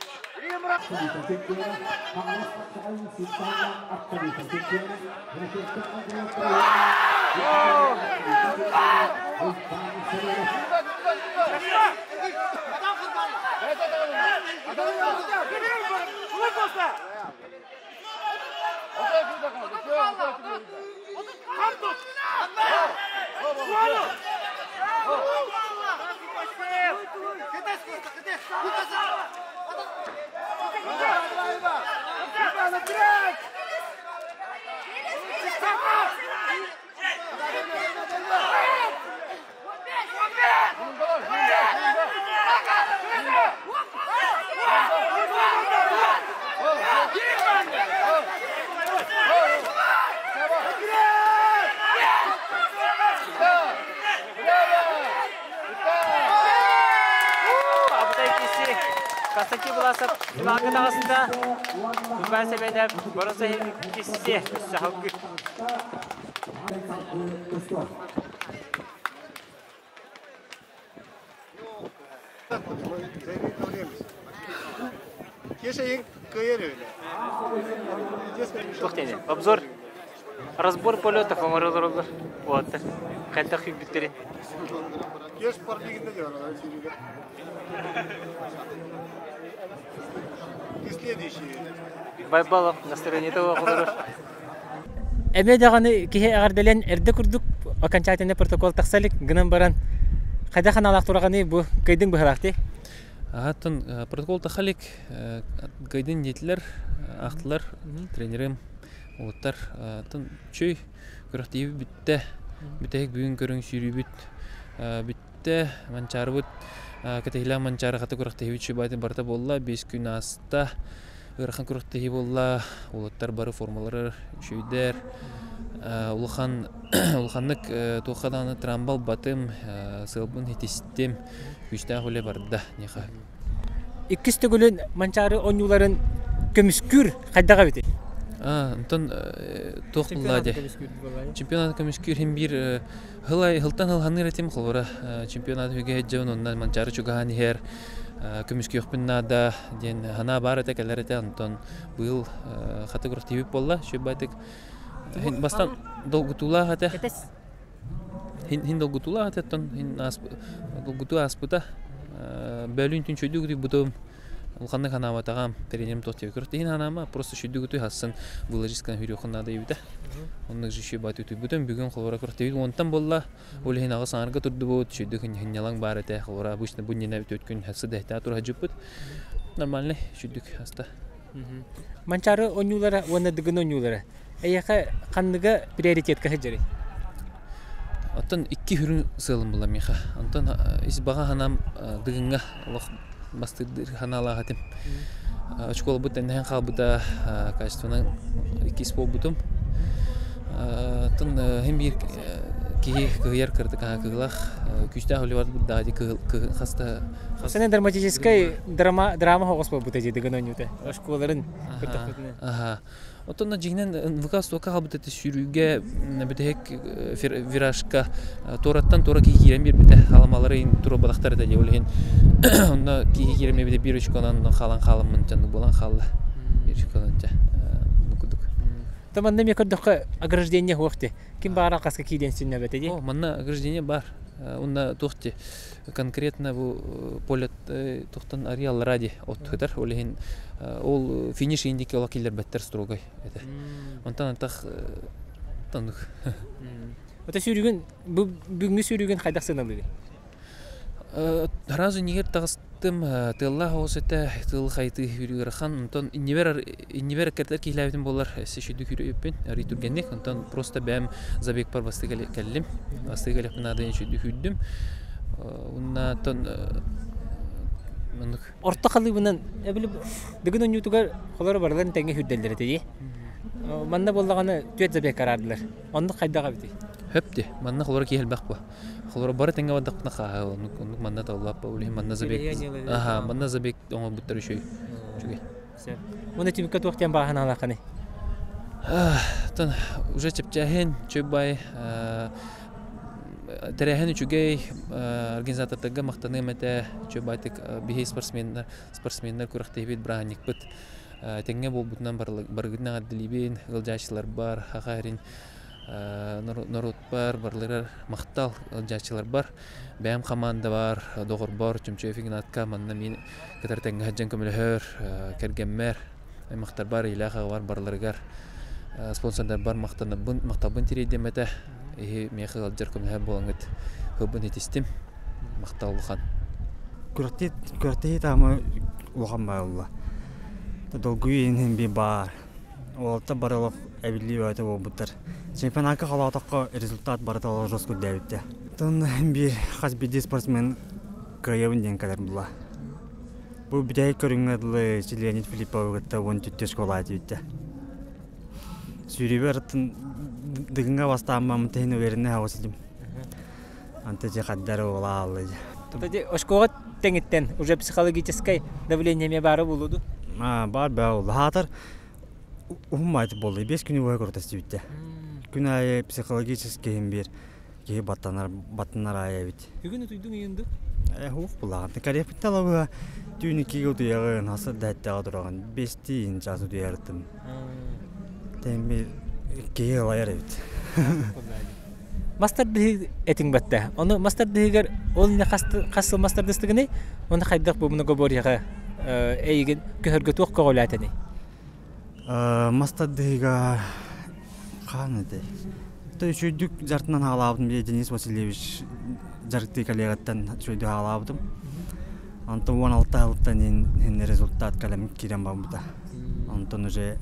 Kasatçı bulasa kulağın dağısında İbban semenep borunsa ikisi sahukü. Keşeyin kıyır öyle. Toxtayın. Обзор. Разбор полетов амаралар. Вот. Қайта хүйбіттері. Кеш паркигінде де var. Следующий. Байбалов настроение того кудурur. Эме даганы кихе агарделен эрде курдук окончательный протокол таксалик гынан баран. Кайда ханалак тураганы бу кайдын быхаракты. Атын протокол тахалик гайдын нетилер, актылар, тренерим, оттар атын чөй көрөктөй бүтте. Бүтек бүгүн көрөң сүйрүбүт. Бүтте манчарбыт катехила манчары хаты көрөктөй чөй байтын барта болла 5 күн аста. Ырхан көрөктөй болла, улаттар бары формалары шүйдер. Улханнык тоқаданы трамбал батым сылбын хетистем күчтә хөле барда неха. Иккисте гөлен манчары онюларын көмүскүр кайдага бите. Антон тоқладе. Чемпионат көмүскүр һәм бир хылтан хылханы ретем хылора чемпионат үгә җан оннан манчары чуган һәр көмүскүр хпиннада ден хана бар ите келерете Антон быел хаты көрөктөй болла, шөй байтык бастан долгутула хата. хин долгутула аттан хин долгуту аспыта бөлүн түн чөйдүгү бутум улханны ханаватагам тренерим тотеп көртейин анама просто шүдүгүтү хассын выложискан хүрөхүн ада ибита онны жиши батүтү бүтүн бүгүн колора көртейин онтан болла олехин ага саңарга турду бут шүдүгүн хинялаң бар эте колора обычно буннина өткөн хасы дехта тура жыппыт нормальный шүдүк хаста Манчары онюлара вона дыгын онюлара эяка кандыга приоритетка хажары оттон 2 хүрүн сылым була миха антон ис бага ханам дыгынга бастырдыр ханалага тем очкол бутен хэн калбыта качественно 2 спол бутум тон hem bir ki кыяр кырды кыглах күчтә хөле бар буда ди хаста Сенен драматической драма хогос бу бутаҗи дигән онюта очколарын кыртыкны ага отонна жигнен выкас тока калбыта сүрүгә битек виражка тораттан тора кирем бир бите халамалары ин тура бадактар да өлген онда кирем бите бир очконан халан халымын жанды болан халла бир очконанча нукудук Таманда мне көрдөккө ограждение хокти. Ким бара каска кийден сүннө бетеди? О, манна ограждение бар. Унда тохти конкретно бу полет тохтан ареал ради от хыдар олехин ол финиш индике ола киллер беттер строгой эте. Онтан тах тандык. Ота сүрүгүн бүгүнгү сүрүгүн кайдак сыналды? Разу нигер тагыстым тылла хосете тыл хайты хүрүгөрхан онтон иннибер кертер килебитин болар эсешүдү хүрөппен ари тургенник онтон просто бэм забег пар бастыгал келлим бастыгал пнадын шүдү хүрдүм унна тон мындык орто калыбынан эбили дигин онютугар холор барларын теңге хүрдөлдөр эти манна боллаганы төт забег карардылар онду кайдага бити хөпти манна холор киел бакпа холор бар теңге вадакна ха онук манна таллап улы манна забег ага манна забег оңо буттар үшөй чугай все муна тимка токтен бахан алаканы тон уже чепчахен чөбай терехен чугай организатордага мактаны мете чөбайтык бихей спортсменнер күрәктебит браник бит теңге болбутунан баргына дилибин гылжачылар бар хахарин народ бар барлар мактал гылжачылар бар бәм команда бар догор бар чөмчөф игнатка манна мен катар теңге хаҗан көмөлөр кергеммер мактар бар илага бар барларгар спонсорлар бар мактабын тирейдемете мехал жаркомлар болгыт хөбүн этистим макталган күрәктет ама улган балла долгуйен би бар олта баралык әбилли өтө болбуттар чемпионатка калатакка результат барталар жоску дәвитте тон бир хасбиди спортсмен кайын ден кадәр була бу бидәй көрүнгәдле Леонид Филиппов гытта 14 школа дитте Сүрибертин дигинга бастамам тен верне хавсидим анте же каддар олалы Тоди ошкога теңиттен уже психологическое давление бары болуду бар бау хатар уммайт болду 5 күн бой көртөстүбүттө күн ай психологический бир ки баттанар ай бит бүгүн туйдуң үйүндү хуф булаган карепитталага түнү киге утуяган хасыр даттага турган 5 тиин жазуу дээрдим темби киге лайар бит мастер ди этиң батта оны мастер дигер ол не касыл мастер дистигини оны кайдак бу много боряга эйген көргө ток коголатыны мастер дига каныды то чөйдүк жартынан алабым Денис Васильевич жарты коллегаттан чөйдү алабым антон 16 алтан ин результат калем кирем бамда антон уже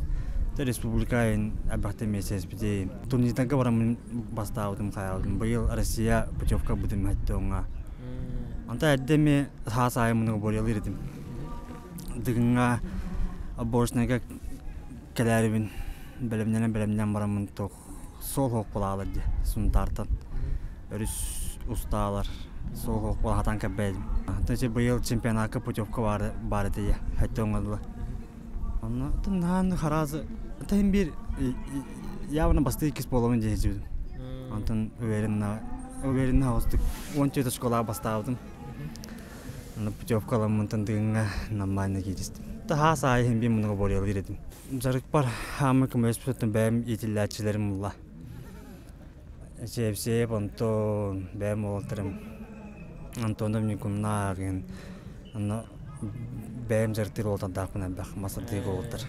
республикаин абахты месяц биде турнирдага барам бастаудым каялдым быйыл Россия путевка будем хаттонга анта аддеме хасаймын борел ирдим дигинга борснага келербин белемнен барамын ток сол хок булалар ди сунтартан өрүс усталар сол хок булатан кабел анта быйыл чемпионатка путевка бар ди хаттонга анна тан харазы тем бир явно бастыйкис боломун дежү антон уверенно хостук 14 школа бастадым аны путевкаламын тандыгына нормально кидистим та сай хем би мунга борел ирдим жарык бар хамы кем өспөтөн бэм этиллячилерим улла Сеп онтон бәм олтырым. Антоном никумнагын. Аны бәм жартыр олтандақпын бақ масадык олтыр.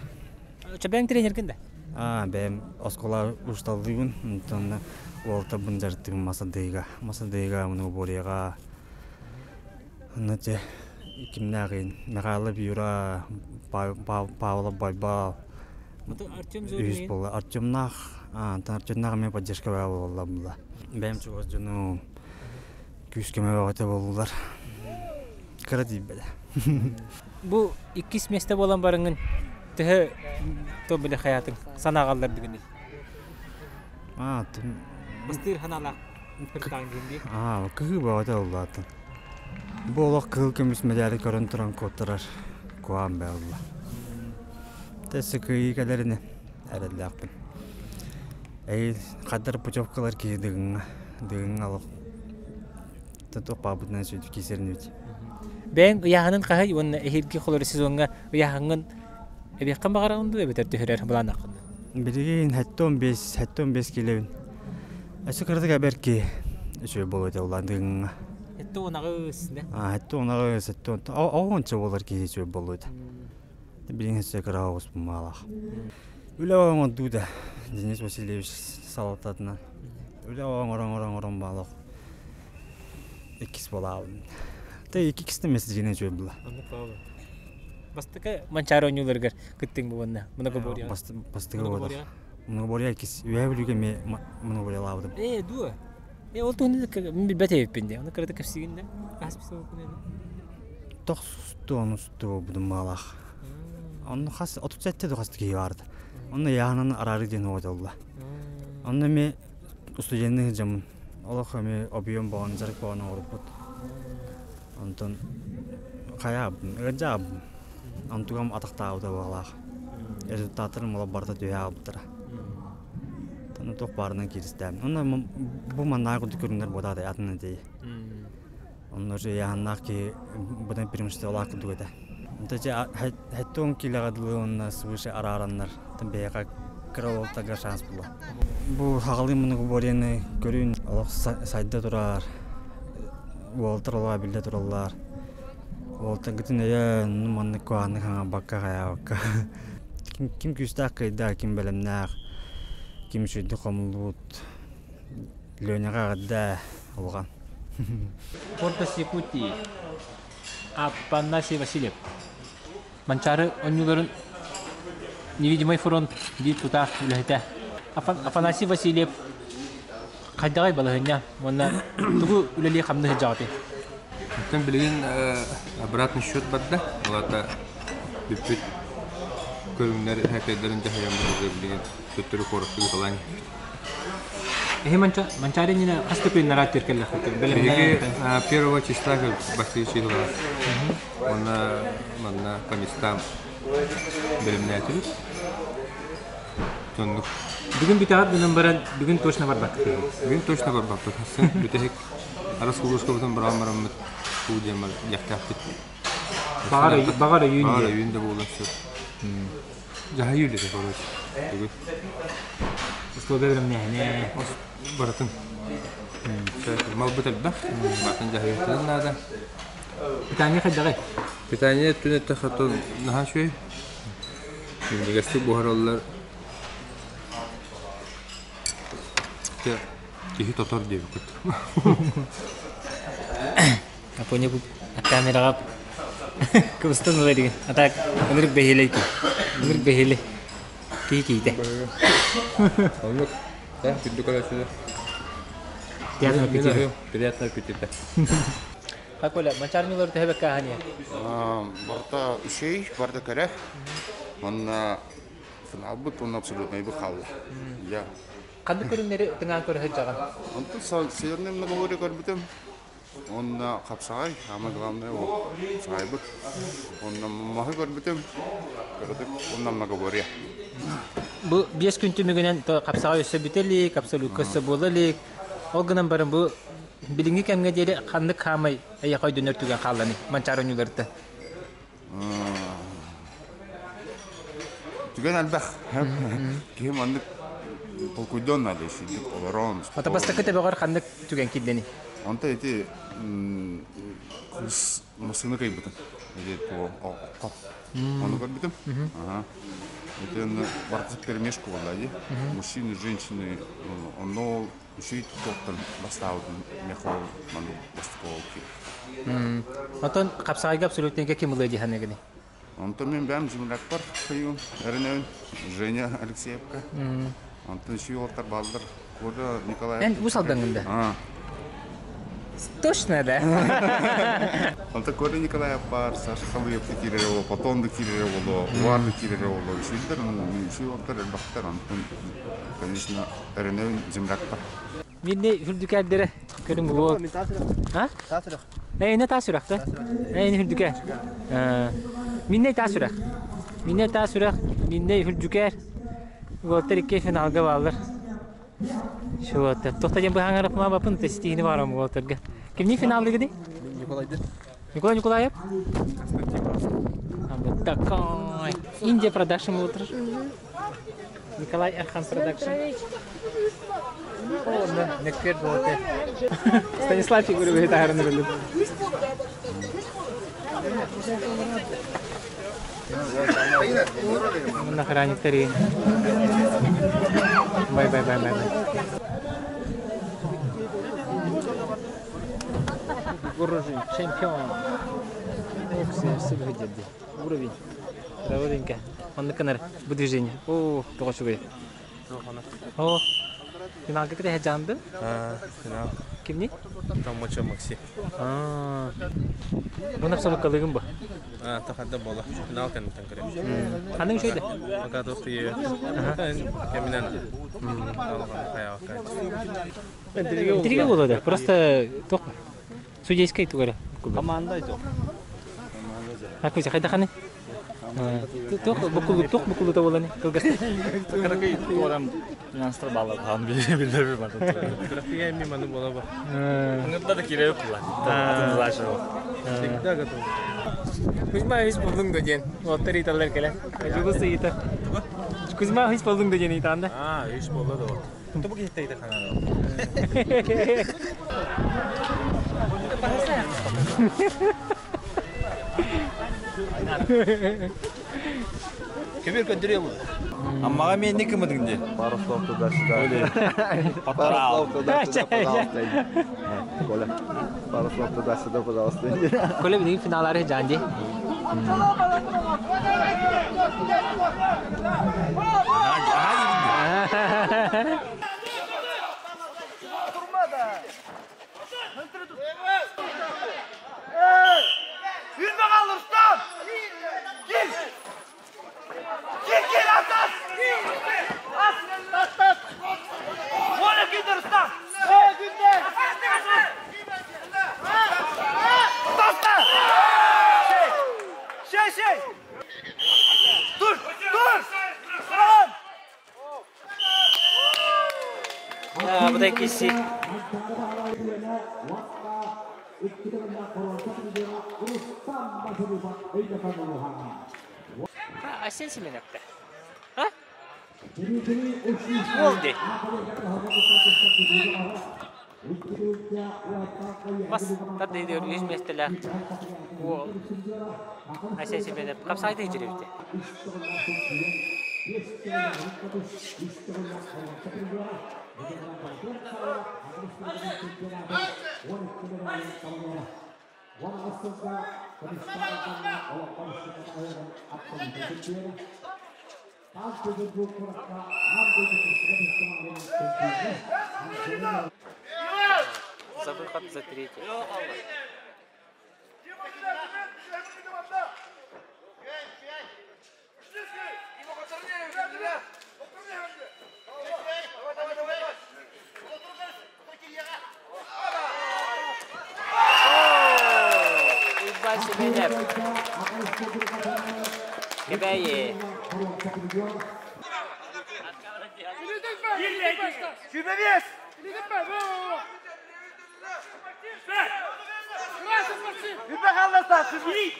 Чабаң тренер кенде? Бәм оскола ушталдыгын. Антон олта бун жартыр масадыга. Масадыга муну борыга. Нате кимнагын мегалы бюра Павла Байбал. Артем Үз болла. Артемнах, Артемнах мен поддержка болла була. Бәм чугыз жуну күскеме багыта болдулар. Карады беле. Бу 2 месте болан барыңын тәһә то беле хаятың санагаллар дигән. Бастыр ханалак. Кыгы багыта болла. Болок кыл көмүс медали көрөн туран коттарар. Куам белла. Тәсі көйі кәлеріне әрәлі-ақпын. Қадар путевкалар кейі дығын алып. Тұтық бабытынан сөйтіп кесерін өте. Бәң ұяғының қағай, оны әйірге қолыры сезонға ұяғыңын әбеққан бағарағынды өбетер төхірер бұлан ақынды? Білген 15 келеуін. Әсі қырдық әберке үші бол өте олан дығынға. Әтті онағыз, не? Әтті онағыз, ауғанша болар кейі үші бол өте. Білген әсі қырағыз бұмалақ. Үлі оған дуды, Денис Васильевич салататынан. Үлі оған оран балық. Екіс болауын. Та екісті мәсі жеңен жөй бұла. Бастықы манчары ойнуларғар күттің бұғынна, мұнығы бория? Бастығы бория. Мұнығы бория екіс. Үйә білуге мұнығы бория лауыдым. Дуы? Ол тұғынды мен бәте еппенде. Оны қырды көпсігінде? Қаспысы оқын еді? Тоқсты оны сұтты бұдым балақ. Оны қасы, отып сәтті қасты кейі барды. Оны яғынан арары дені оғыды олла. Оны ме ұстыженің жамын. Олық ме объем бағын, жарық бағын оғырып бұд. Онтын қая абым, өңжа абым. Антуғам атақта ауды бағалақ. Результатырым ола барда дөйе абыдыра. Оны тоқ барынан керістәмін. Оны бұл маңнағы күді көріңдер бодады ятыны дей. Оны уже яғаннақ ке бұдан бірімшті олақ күді өді. Хәтті оң келеғадылы онына свыше арараннар. Бәйіға кірі олтаға шанс бұла. Бұл хағалы мұнығы борені көрін. Олық сайда тұрар. Олтыр олға білді тұралар. Олтыр күтін әйін мұнны көғаны қаңа баққа қая баққа. Кім күстақ қайда, кім бәлімнәқ, кім шүйді қомылуыт. Лөняға ғадда олған. Порта Якутии. Афанасий Васильев. Манчары ойнуларын невидимый фронт дейт тұта үләйті. Афанасий Васильев қайдағай балығыня, онна тұғы үләлі қамды жағаты. Тем білген обратный счет бадда, олата бүппет көріңдер әкелдерін жағаямды білген төттірі қорықты ғылан. Манчары нені қасты көйін нарат теркелі Беги 1 числа бастыгы чыгыла. Онна по местам белемне атылып. Тондук. Бүгін битағат бұнын баран, бүгін точно бар бақыт. Бүгін точно бар бақыт. Бүтек Арасқұлғышқа бұтын барамын кудемар яқтақты. Бағары үйінде. Бағары үйінде болған сөз. Жаға үйінде де қорыз. Бүгін. Ұстыл бәбірім нәне? Баратын. Мал бітілді. Батын жаға үйінде нада. Питание қайдағай? Питание түнетті қатыл наға шөй. Гасты бұғаралар Тихи тотор деп күт. Апоне бұл камераға көбістен олай деген. Атақ өнірік бәхелей ке. Өнірік бәхелей. Кейде. Олмық. Күнді көрәсізі. Приятно аппетита. Как оля, манчарнылар тәбәк кағания? Барта үшей, барта кәрі. Онна финалбыт, онна абсолютно ебі қалды. Қанды көрінлері тыңан көрі жаған? Онты северный многоворы көрбітім. Онна қапсағай, ама главное ол сайбыт. Онна махы көрбітім. Көрдік, онна многоворы. Бұл 5 күн түмігінен қапсағай өсі бітелі, қапсалу көсі болылы. Ол ғынан барын бұл білінгі кәмге дейлі қанды қамай әйеқай дөңер түген қаланы, манчар өнілерді. Түген әлбәқ. Кейім андық полкуйдон надо сидит, олорон. Ата бастакы тебегар хандык түген киддени. Онта эти кыз машина кайбытын. Эти по кап. Ону көрбүтүм. Ага. Это бартып перемешку болады. Мужчины, женщины, оно еще и доктор бастауд мехол манду бастковки. Антон капсайга абсолютнеге ким булды ханегени. Антон мен бәм жимлак бар. Кыйын. Эрнеун Женя Алексеевка. Антон еще олтар балдар. Кода Николаев. Эн усалдаңында. Точно, да. Антон Кода Николаев бар. Саша Халыев киреревол, потом да киреревол, Варны киреревол. Шилдер, еще олтар бактар. Антон, конечно, Эрнеун жимлак бар. Минне хүрдүкәддере көрүм бул. А? Тасырык. Не тасырык та? Не хүрдүкә. Минне тасырык. Минне тасырык, минне хүрдүкәр. Голтер ике финалга балдар. Шуатта. Тохтаҗан бу хаңарып ма бапын тестини барам голтерге. Кимни финалга диде? Николайдыр. Николаев? Такой. Индия продакшн утро. Николай Архан продакшн. О, да, некер болте. Станислав фигуры это гарно. На хране тари. Бай. Уровень чемпион. Все выглядит. Уровень. Равненько. Он на канаре. Движение. О, точно. О. Финал как ты жанды? Финал. Кимни? Там моча Макси. Бу напсалык калыгым ба? Тахадда бола. Финал kan таңкыре. Ханың шойды? Пока тохты. Кеминен. Интрига болады. Просто тох. Судейская тугара. Команда айто. Как вы хайда ханы? Тох букулу табыланы. Кылгасты. Каракай орам финанстар балла хан билдер бар. Графия эми маны бола бар. Аңытта да киреп кыла. Атын лашы. Всегда готов. Кузьма hiç buldun da diyen. Otur italar kele. Jugo se ita. Kuzma hiç buldun da diyen itanda. Hiç bola da var. Tutu bu gitti ita kanal. Кемер көндүрөм. Аммага мен не кимдиң де? Барыслов туда-сюда. Барыслов туда-сюда, пожалуйста. Коля. Барыслов туда-сюда, пожалуйста. Коля bizim finalları janji. Yürüme kalır usta! Gir! Gir asas! As! Böyle gider usta! Gider! Usta! Şey! Dur! Tamam! Bu da ikisi. Asensi mi yaptı? Ha? Oldu. Bas, tadı ediyor, 100 metre. O Asensi mi yaptı? Kapsaydı içeride. Забыл ход за третий. Кидає. Kübeviyes! Hüppe kalırsa siz iyi!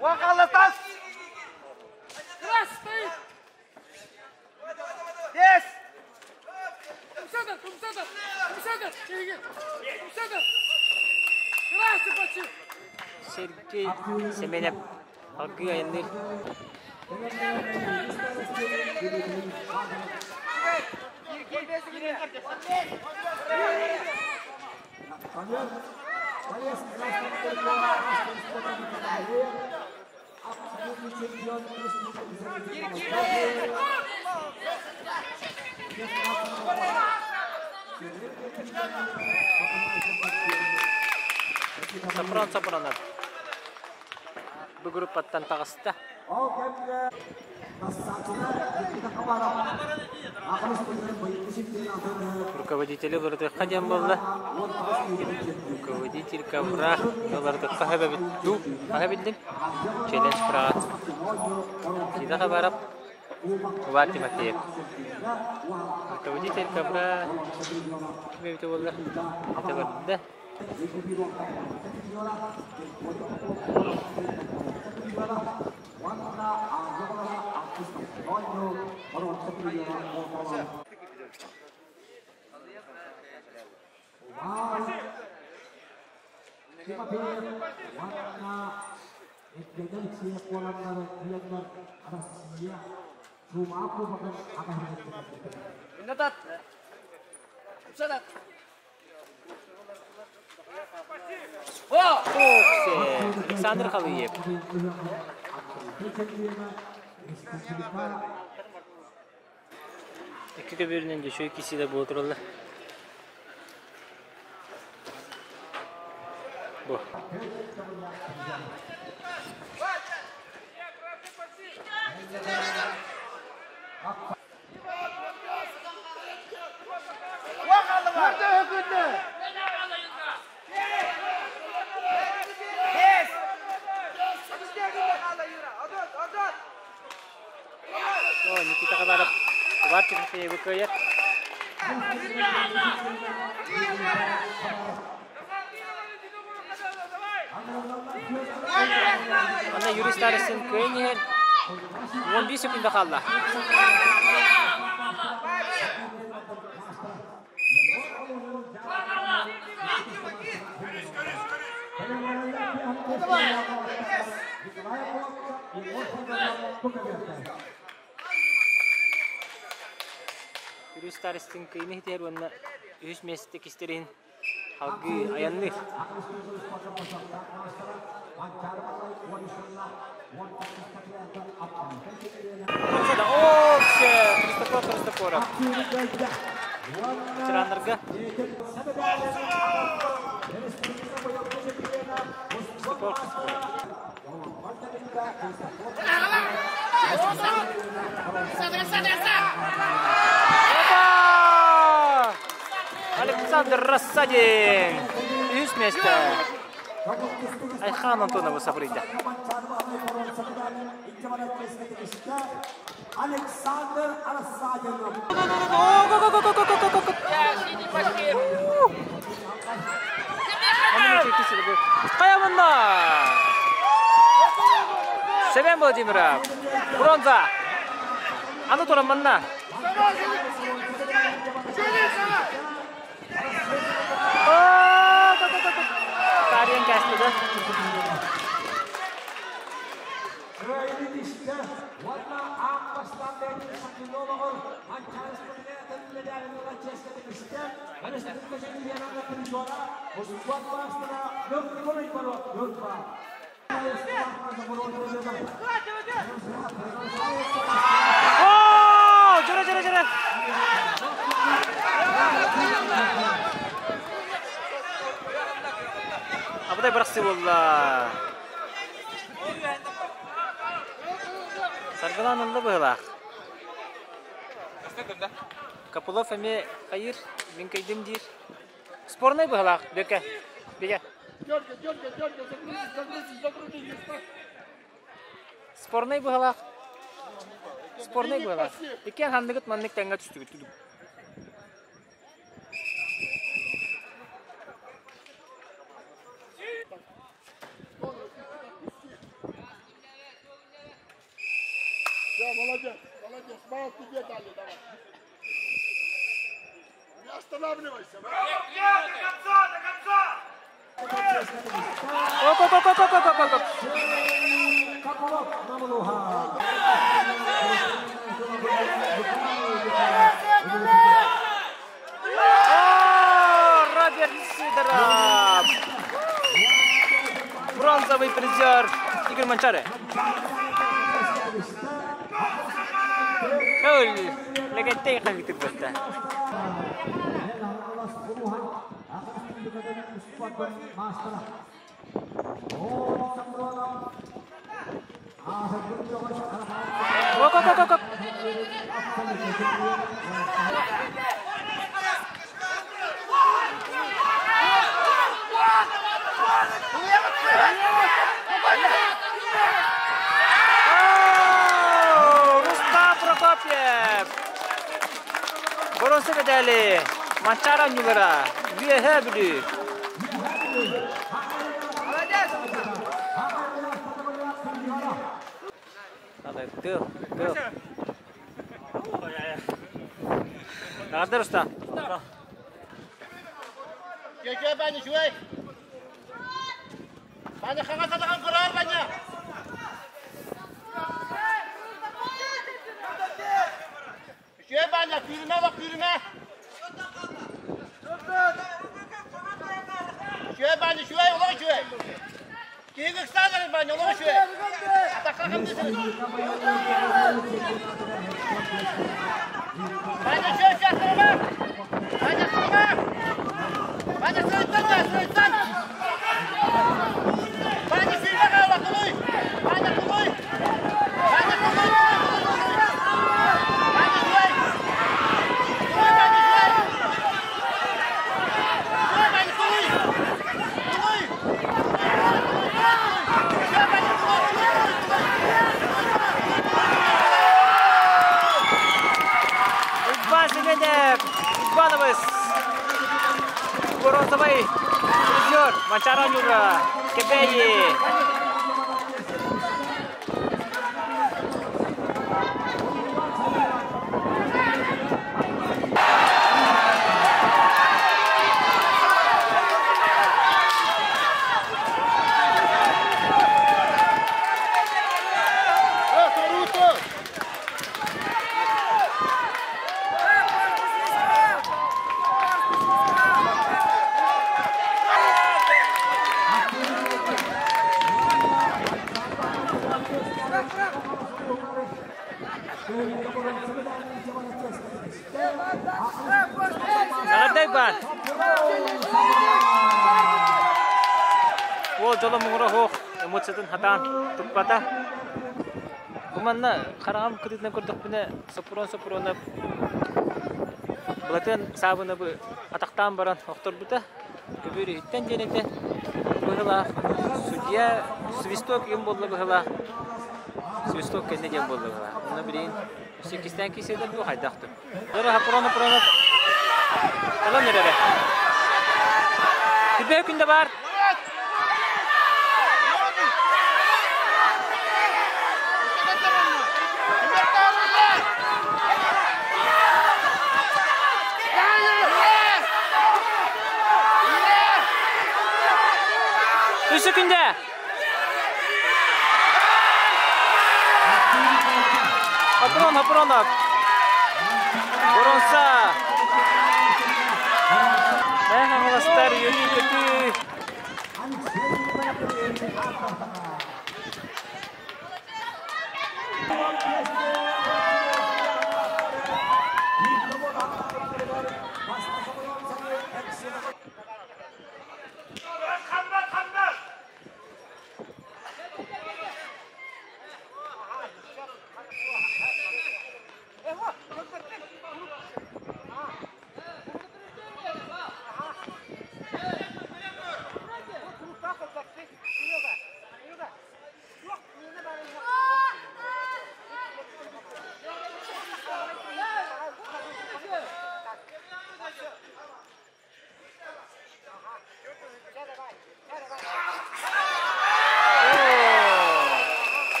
Вакаластас! Раз, стоит! Есть! Кумсада! Сергей Семенев алгы аянныр. Сапыран. Bu grupattan tağısta. Руководители оларды қадам болды. Руководитель Кавра оларды қағабілдім. Челлендж прағат. Сида қабарап. Варти Матеев. Руководитель Кавра кімеуті болды. Это болды. Александр Халыев. İki birinin de şu ikisi de bu otururlar. Bu. Nikita kabarap. Варти Матеев выкоет. Ана юристтар için köyünler 15 sekunda kaldı. Юристтар için köyünü hitler onu 3 meslek isterin halkı ayanlı. Христофоров. Ветерандарга. Александр Рассадин. 100 место. Айхан Антонова Сабрида. Александр Рассадин. Каямында. Семен Владимиров. Бронза. Анатолий Манна. Tarihin kastı. Jere. Абдай бираксы болла. Саргаланында быйлак. Капулов эме кайыр, мен кайдым дир. Спорный быйлак, беке. Спорный быйлак. Экен хандыгыт маннык таңга түстүгүт. Молодец, молодец. Мало тебе дали, давай. Не останавливайся. Нет, до конца, до конца! Роберт Сидоров! Бронзовый призер Игорь Манчаре. Легенday kan gitu basta. Kok. Boronsa medali Manchara Nyugara dia hebdi tuh ada terus tak Gel beni şuraya. Beni kanat atakan kurar beni. Şuraya beni, yürüme bak yürüme. Şuraya beni, şuraya ulan şuraya. Geri kısalırım beni, ulan şuraya. Atakan mısınız? Beni şuraya çatırma. Beni kırma. Beni sırttan da sırttan. Beni sırttan kala kılıy. Beni kılıy. Beni kılıy. Beni kılıy. Beni kılıy. İkbal Semenev, İkbalımız. Boronzovый призер Manchara Nyugara Kepeyi. Sangat Iqbal. Wo jolo mungro emosiyadan hatan tupata. Kumanna qaragam kreditne ko'rdik buni sopron Bulatan sabını bu ataktan baran oktor buta. Köbürü itten jenekte. Bıhıla судья свисток ем болду быhıla. Свисток кенде ем болду быhıla. Муну билейин. Секистен киседер бу хайдактыр. Дөрө хапыраны. Алам нереле. Тибе күндө бар. Üçüncü. Hapron. Boronsa. Hangolastar yönetti.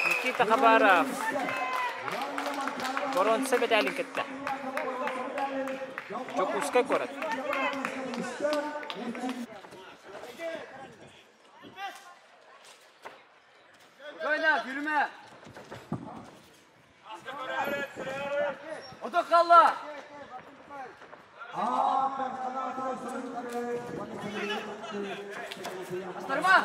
Nikita Khabarov. Horon sebet elin kette. Çok uska korat. Oyna, yürüme. Oda kalla. Astarma.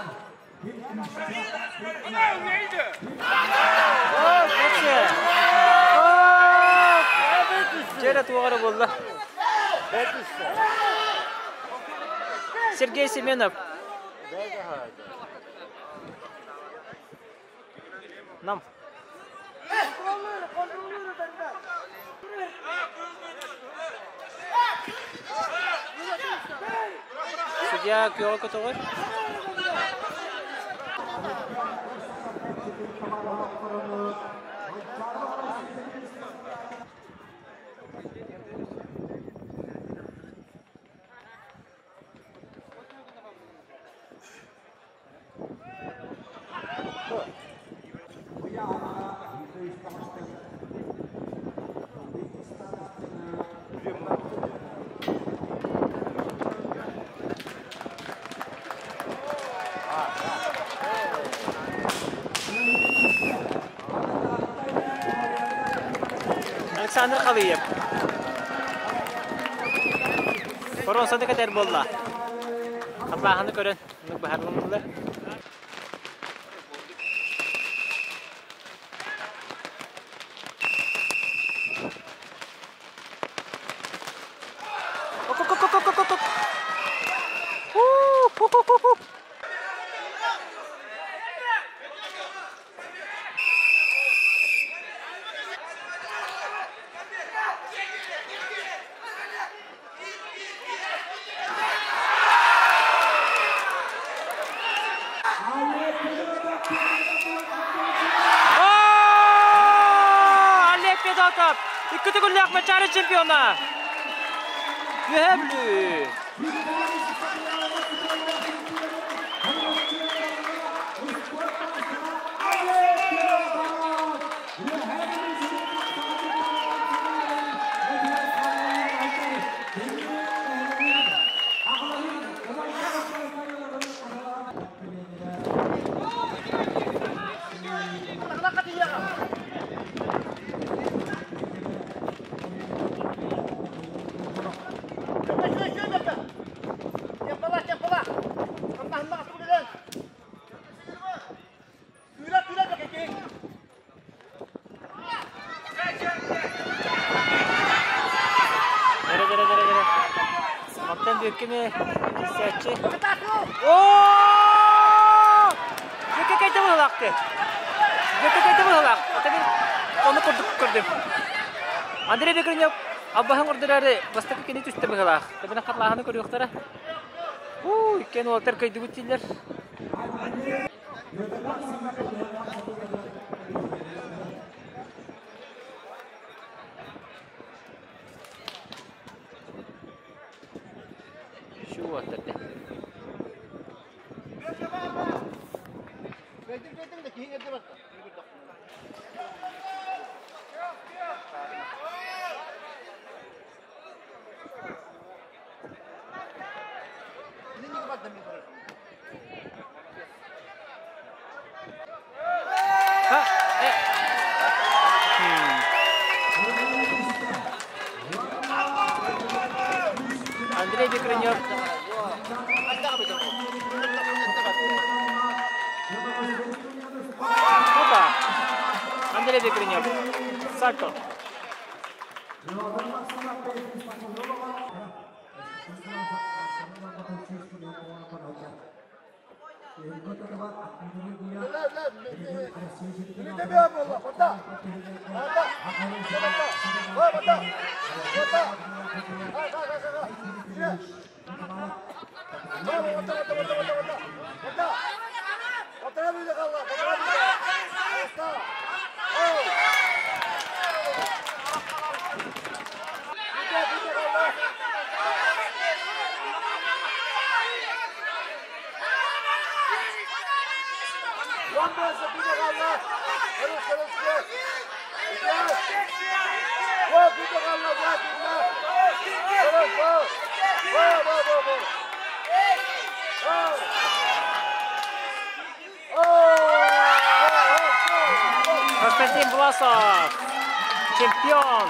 Джерет угары болды. Сергей Семенов. Нам. Судья күйеуі көті ғой. Александр Халиев. Форон кетер болла. Атлаханы көрін. Нүк бахарлымызды. İkinci günlük maçları çempiyona. Mühemlü. Kimi hissiyatçı. Ooo! Göke kaydı mı halaktı? Göke kaydı mı halak? Tabii onu kurdum. Andrei Bekir'in Abba'nın orduları bastaki kini tüste mi halak? Tabii ne katlağını görüyorlar. İkken Walter kaydı bütçüler. Andrei Bekir'in Andrei Bekir'in Sarko. One person, Константин Власов, чемпион.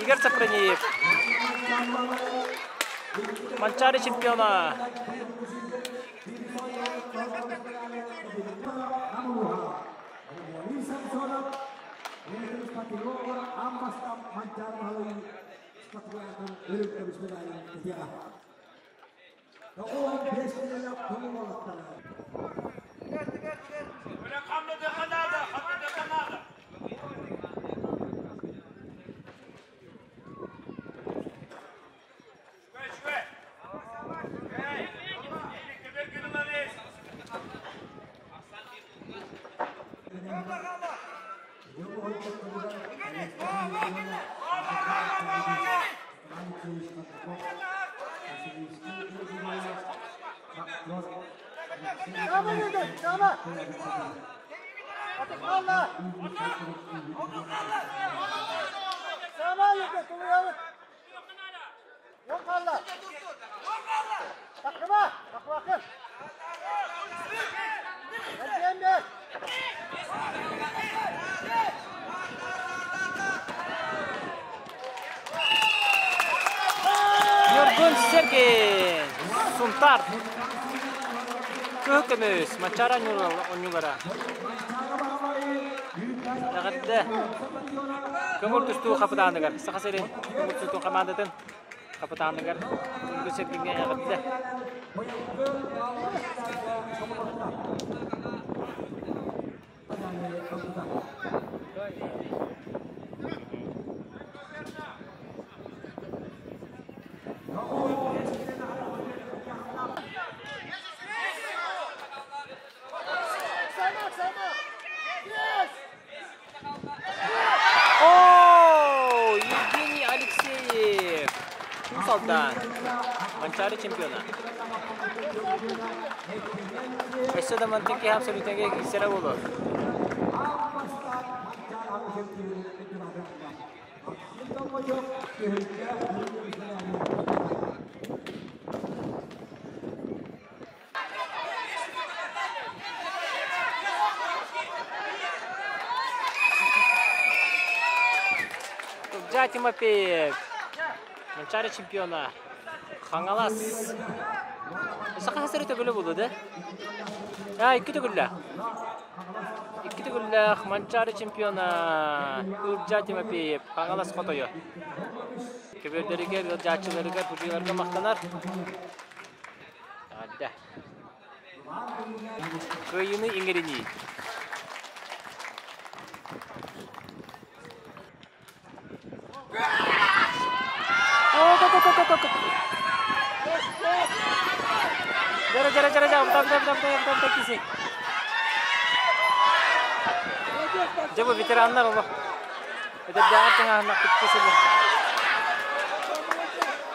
Игорь Сапраниев. Манчари чемпиона. Yorgun Sergey Suntar Kökümüz Mançara oyunculara Dağıttı Kömür tüstü kapıdandıgar Sakasırın kömür tüstü kamandatın kapıdandıgar Yorgun Sergey'e dağıttı Евгений Алексеев Солдан Манчари чемпиона Эсседа мантики абсолютнеге кисера болот Топжа Тимофеев Манчари чемпиона Хаңалас Сақа хасыры төгілі болу, да? Екі төгілі Манчари чемпиона Топжа Тимофеев Хаңалас қотойы Көбердерігер, жачыларығар, бұжыларға мақтанар Адда Көйіні еңеріне Jara, bentar kisi. Coba veteranlar Allah. Itu jangan tengah nak kisi dulu.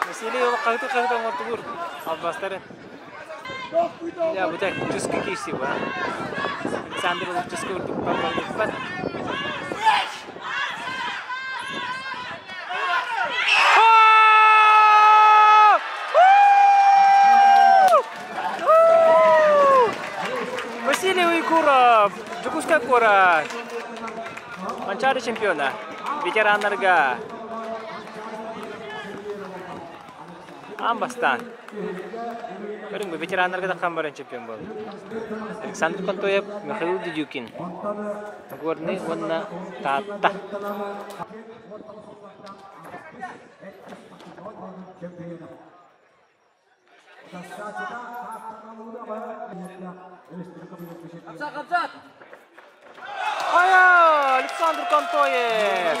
Mesili waktu itu mau turun. Abbas teren. Ya betul, cuski kisi wah. Sambil cuski untuk pamor depan. Кора. Манчары чемпиона. Ветеранларга. Амбастан. Көрүңбү ветеранларга да камбаран чемпион болду. Александр Контоев, Михаил Дедюкин. Горный онна татта. Александр Контоев.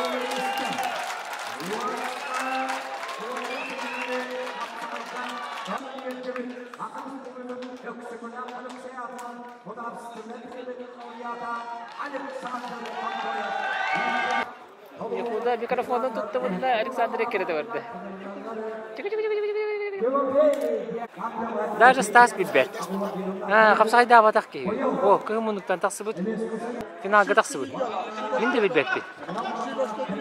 Куда микрофонун tuttu bunda Александр Экерде барды. Даже Стас билбет. Капсайда батак ки. О, кымындыктан таксыбыт. Финалга таксыбыт. Мен де билбет бит.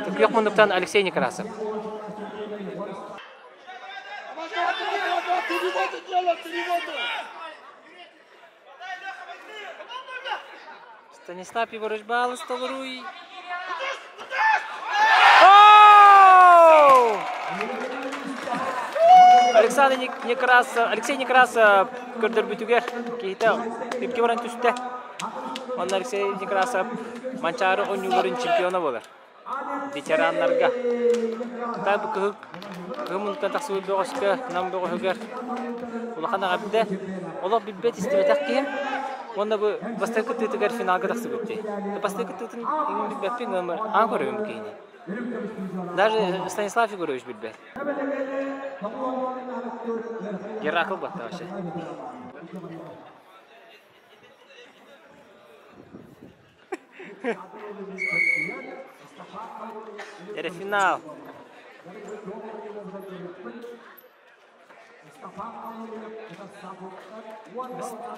Тукмындыктан Алексей Некрасов. Станислав Егорович Балыстовруй. Алексей Некрасов көрдөрбүтүгер кейте эпке баран түстө. Онда Алексей Некрасов Манчары ойнууларын чемпиону болар. Ветеранларга. Табы кымынтан таксыбы бөгөскө нам бөгөгөр. Улахана габде олар билбет истебетак кийим. Онда бу бастакы тытыгар финалга таксыбытты. Бастакы тытын билбеппин аңгөрөм кейини. Даже Станислав Егорович билбет. Геракл бата вообще. Это финал.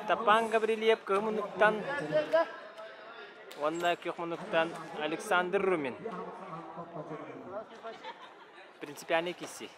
Степан Гаврилиев Кымунуктан. Онна Кюхмунуктан Александр Румин. Принципиальный киси.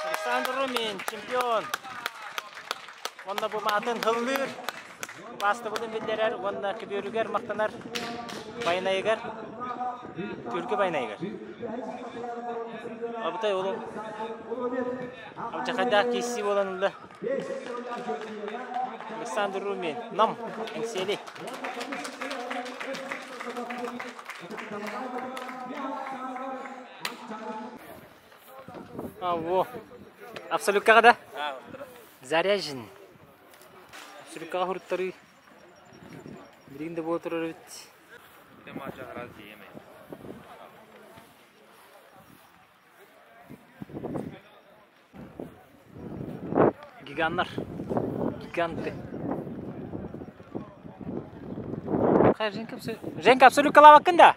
Александр Румин, чемпион. Онда бу матын хыллыр. Басты будын билдерер, онда киберүгер мактанар. Байнайгар. Түркү байнайгар. Абытай олу. Абжакада киси боланылды. Александр Румин, нам, энсели. Во. Абсолютка да? Заряжен. Абсолютка хурттары. Биринде болтурар бит. Демача хараз диеме. Гигандар. Гиганты. Женка абсолютка лавакында.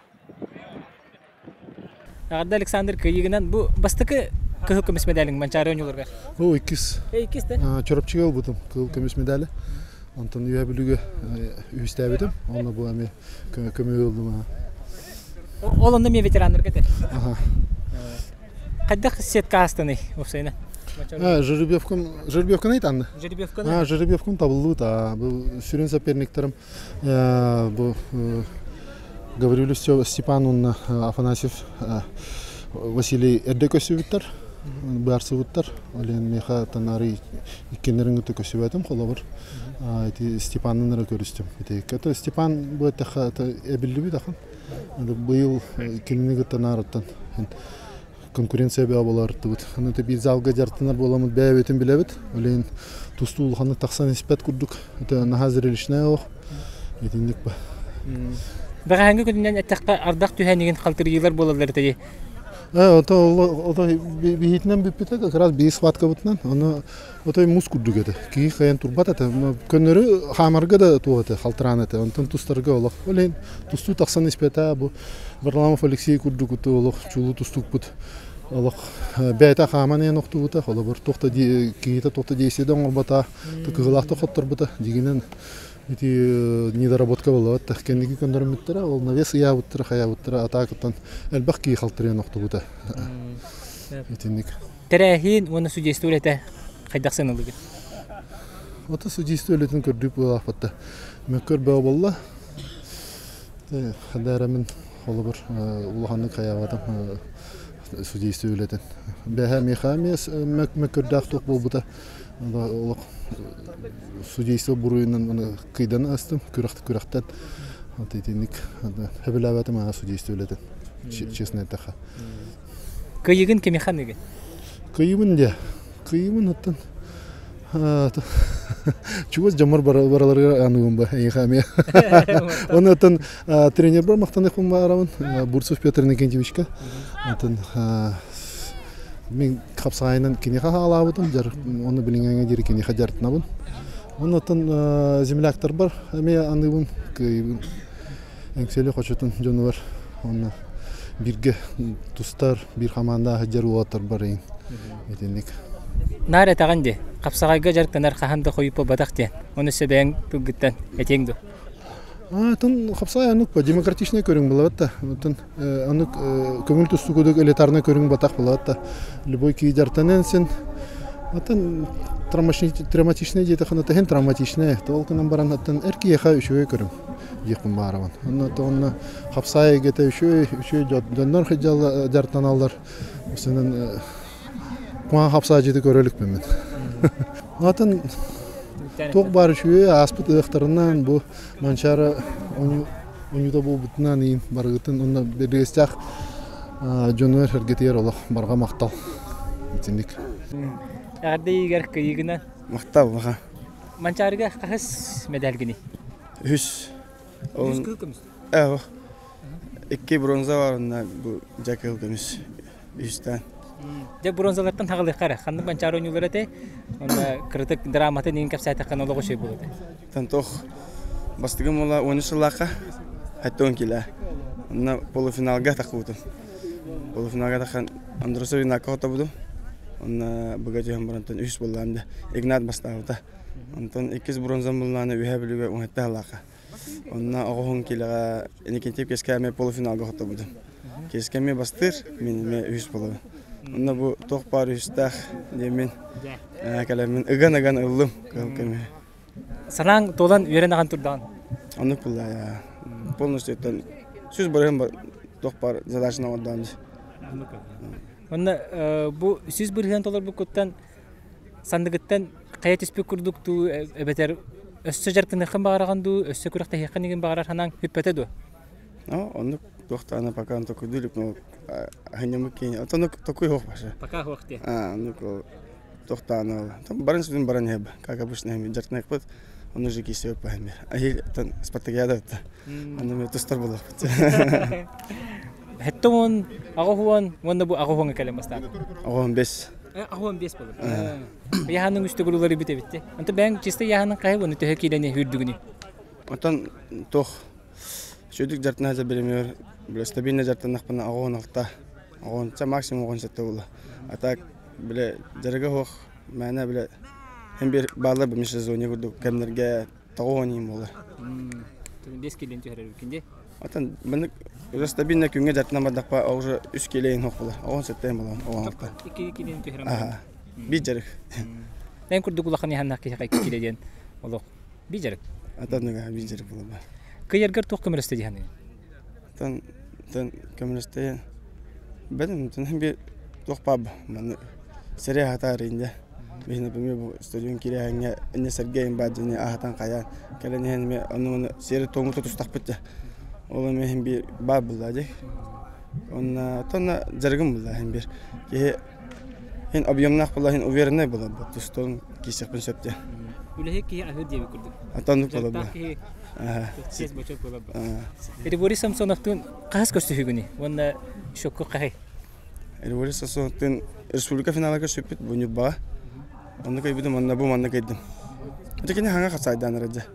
Ағарда Александр күйігінен бұл бастықы күйі көмес медалің Манчары ойнуларға? О, 2. 2-ті? Чорапчыға бұдым күйі көмес медалі. Антон үйе білуге үйісті әбетім. Оны бұл әме көмей олдым. Ол онда мен ветеранлар кетер? Қайдақ сетка астаны өпсайына? Жеребьевканы айтанды. Жеребьевканы? Жеребьевканы табылды да. Бұл сүрен соперниктерім бұл Гаврилов Степановна Афанасьев Василий Эрдекөсүбүттер. Барсыбыттар. Олен меха танары иккенерин өтө көсүбөтүм колобур. Степаннын ыры көрүстүм. Это Степан бу таха эбилби тахан. Быйыл келинеге танарыттан конкуренция баа боларытты бут. Аны бир залга жартынар боламыт бәбетин билебит. Олен тустуулханы таксан испет курдук. Это нахазырылышна ох. Этиндик ба. Бага ханга күннән әттәккә ардак түһәнеген халтырыйлар булалар тәге. Ото бихитнен биппите как раз бис хватка бутнан. Аны ото мус курдук эте. Ки каян турбат эте. Көннөрү хамарга да тугаты халтыран эте. Онтон тустарга олох. Олен тусту таксан испета бу Варламов Алексей курдук ту олох чулу тустук бут. Олох бәйта хаманы нокту бута. Холобор тохта киета тохта дейседен орбата. Тыгылакта хоттор бута. Дигенен эти недоработка была. Кенники көндөрмүттер, ол навес я буттыр, хая буттыр, атакыттан элбак ки халтырын нокту бута. Этиник. Терәһин уны судействолете кайдаксынылыгы. Ота судействолетин көрдүп булапты. Мөкөр баа болла. Хадарамын холобор улаханы каябатым судействолетин. Бәһә мехамес мөкөрдак ток болбута. Олох судейство буруйнан кыйдан астым күрәхтән атетиник хәбеләвәтем ана судействолетин честно таха. Кыйыгын кемеханыгы. Кыйымын аттан чугыз жамар бараларга ануым ба хаме. Онтан тренер бар мактаныкым барамын Бурцов Петр Никентьевичка. Антан мен капсайнан кинеха алабытым жар оны билингенге жери кинеха жартынабын. Онтан земляктар бар эме аныбын эңселе хочотун жону бар. Оны бирге тустар бир хаманда хаҗар уатыр бар ин. Этенник. Нара таганде капсагайга жарктанар хаханда коюп бадакте. Оны себең тугыттан этеңдү. Тон капсай анук демократичный көрүң булатта. Тон анук көңүл тустугудук элитарный көрүң батак булатта. Любой ки жартанен сен атан травматичный жете хана тен травматичный. Толкунан баран аттан эрки яха үшөй көрүм. Якын барабан. Онны капсай гете үшөй жоннор хыжал жартаналар. Сенен куан капсай жете көрөлүкмүн мен. Атан Ток бар үшөй аспыт ыктарынан бу манчара онюда бу бутнан ин баргытын онда берестак жонор хергетер олох барга мактал. Этиндик. Арды игер кыйгына мактал бага. Манчарга кахыс медалгини. Үс. Эки бронза барына бу жакыл көмүс. Үстөн. Де бронзалардан тагылы кара. Ханны манчар ойнулары те, онда критик драматын ин капсайта каналга шей болду. Тантох бастыгым ола 10 лака хаттон кила. На полуфиналга такуту. Полуфиналга тахан Андросовин акота буду. Онна багажым барантан үс болганды. Игнат бастаута. Антон 2 бронза булланы үһә билүгә уңатта лака. Онна огон килага эникентеп кескәме полуфиналга хата буду. Кескәме бастыр, мен үс болду. Онна бу тох бар үстәх демен. Калемин ыган ылым калкеме. Санаң толан үйренаган турдан. Аны булла полностью тон сүз барым тох бар задачаны отдан. Онна бу сүз бирген толар бу коттан сандыгыттан кая теспек курдук ту эбетер өссө жаркыны кым багараганду өссө күрәктә якынын багарар ханан хүппәтеду. Онны тохтаны пока он только дулип, но ханемки, а то ну такой хох баша. Пока хохте. Ну тохтаны. Там барынсудын баран хеб, как обычно хем жаркны кпыт, он уже кисеп пахме. А хи тан спартакиада та. Аны ме тустар булак. Хеттон агохуан, вонда бу агохуан калемаста. Агохуан бес. Агохуан бес булып. Яханын үстөгүлүлөрү бите битти. Анта бен чисте яханын кайы буну төһөкилени хүрдүгүнү. Атан тох Шүдік жартына әзі беремер, стабильный жартына қпына ағуын алта. Ағуынша максимум ағуын сәтті олы. Атак жарығы хоқ, мәні hem bir bağlı bir sezonu gördük. Kemlerge tağoniyim olur. Beş kilin tüherer ülkende. Atan ben stabilne künge jatnamadak pa ağır 3 kileyin hoq bular. Ağın settem bulan. 2 kilin tüherer. Aha. Биджерик. Нән күрдік улахан яханнақ кей келеден олық. Биджерик. Атадныга биджерик була бар. Кыйыргар туқ көмірісті дейханы? Тан көмірісті бәдім, тан бе туқ паб. Сәрі хатар инде. Бейіні білме бұл стадион кере әңе әне сәргейін бәд және ағатан қаян. Кәлін әне оны сәрі тоңғы тұтыстақ бітті. Ол әме әм бір баб бұлда дек. Онна тонна жаргым бұлда әм бір. Хен объемнақ бұлда, хен уверенный бұлда бұл. Тұстон кесек пін сөпте. Үләхек кей ағыр дебі күрді? Атандық бұлда бұл. Сез бачок бұлда бұл. Эребори Самсоновтың қағыз көсті хүгіні? Онна шокку қағай? Эребори Самсоновтың республика финалыға сөпет бұны ба. Онда кайбыдым, онда бұл манда кайдым. Это кені хаңа қатсайдан раджа.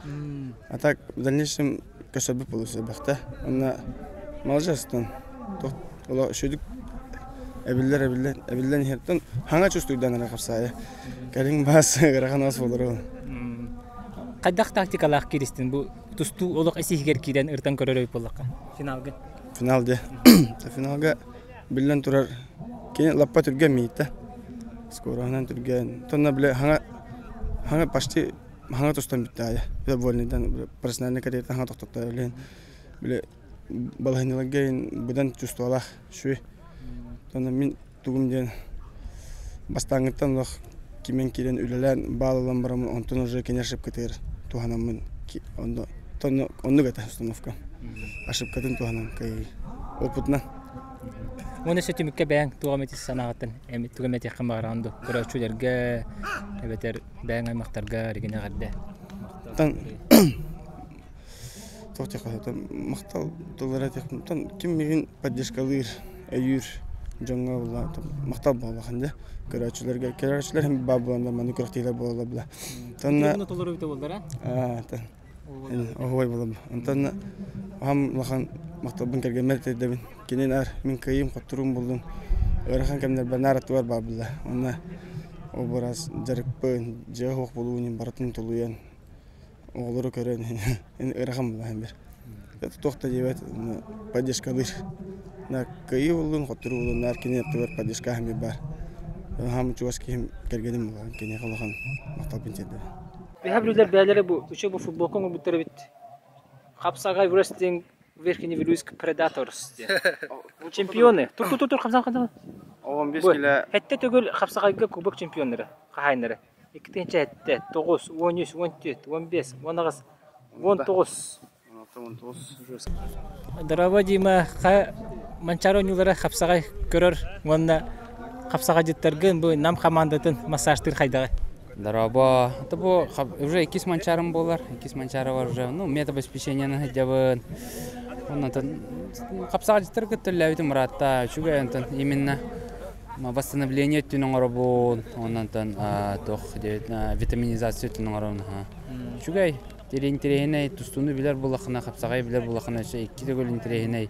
А так в дальнейшем көсөбі болусы бақта. Онда малжастан. Ола шөдік әбілден херттен хаңа чөстуйдан ара қапсайы. Кәрің басы ғырақан ас болыр ол. Қайдақ тактикалақ керістін бұл тұсту олық әсейгер кейден ұртан көрер өйіп болаққа? Финалғы? Финалде. Финалға білден тұрар. Кені лаппа түрген мейітті. Скорохнан түрген. Тонна біле хаңа пашти хаңа тұстан бітті ая. Біле вольныйдан профессиональный карьерді хаңа тоқтықта өлейін. Біле балайнылығын бұдан чувствовалақ шуй. Тонна мен туғымден бастаңыттан лық кемен керен үлелен балылан барамын, онтын уже кенершіп кетер туғанамын. Тонна онны ғата установка. Ашып кетін туғанам кай опытынан. Оны сөтімікке бәң туғаметес санағаттын, туғаметес қамағыранды, көрәчулерге, әбетер бәң аймақтарға регіне ғадды. Тоқтеқатан мақтал доллар әтеқпін, кем меген поддержкалыр, әйір, жаңға бола, мақтал болақынды. Көрәчулер hem бап боланда, маны көріқтейлер бола біла. Бұны толыр өйті болдыр, Оғой болам. Антанна ам лахан мақтабын керге мәртедебін. Кенен ар мен кайым қоттырым болдым. Ырахан кемдер бәнар аттуар бабылда. Онна о барас жарықпын, жағы оқ болуын баратын толуян. Оғылыры көрен. Ырахан болам бір. Тоқта жебет поддержкалыр. Кайы болдым, қоттыры болдым. Нар кенен аттуар поддержка хаме бар. Хам чуаски кергенім болам. Кенен қалахан мақтабын теді. Бәһәблүләр бәләре бу, үче бу футбол коңгы бутыры бит. Капсагай wrestling верхний Вилюйск Predators. Чемпионы. Тур капсагай. 15 кило. Хәтта түгел капсагайга кубок чемпионнары, кахайнары. Икенче хәтта 9, 13, 14, 15, 19, 19. Дарава дима манчаронюлары капсагай көрөр. Монда капсагай жеттерген бу нам командатын массажтыр хайдагы. Дараба, это было уже кис манчаром болар, кис манчара уже, медобеспечение на хадявын. Он это капсагатер көтөлөбүт мурата, чуга именно восстановление тунун работ, он это тох витаминизация тунун работ. Чугай, терен тустуну билер булахына капсагай билер булахына эки төгөл интерегеней.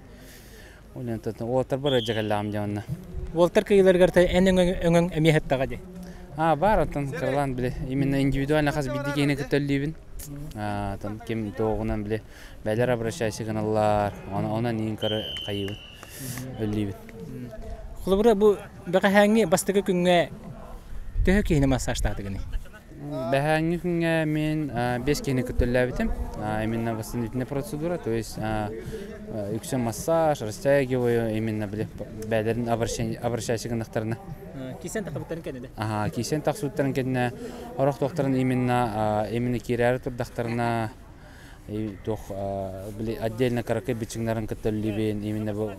Он это отар бар жагалам жана. Волтер кыйларгарта өңөң эмиеттага ди. Бар атын кырлан биле именно индивидуально хас бидигене көтөлүбүн. Тан кем тоогунан биле бәлер обращайся каналлар, она нин кайыбын. Өлүбүн. Хулубура бу бакахаңы бастыгы күнгө төһө кийине массажтадыгыны. Бахаңы күнгө мен 5 кийине көтөлүбүтүм. Именно восстановительная процедура, то есть үксө массаж, растягиваю именно биле бәлерин обращайся каналларына. Кисен тақыбыттарын кәнеді? Кисен тақсуыттарын кәніне, орақ тоқтарын именно кирәрі тұрдақтарына отдельно каракай бичіңларын көттөлібен, именно бұл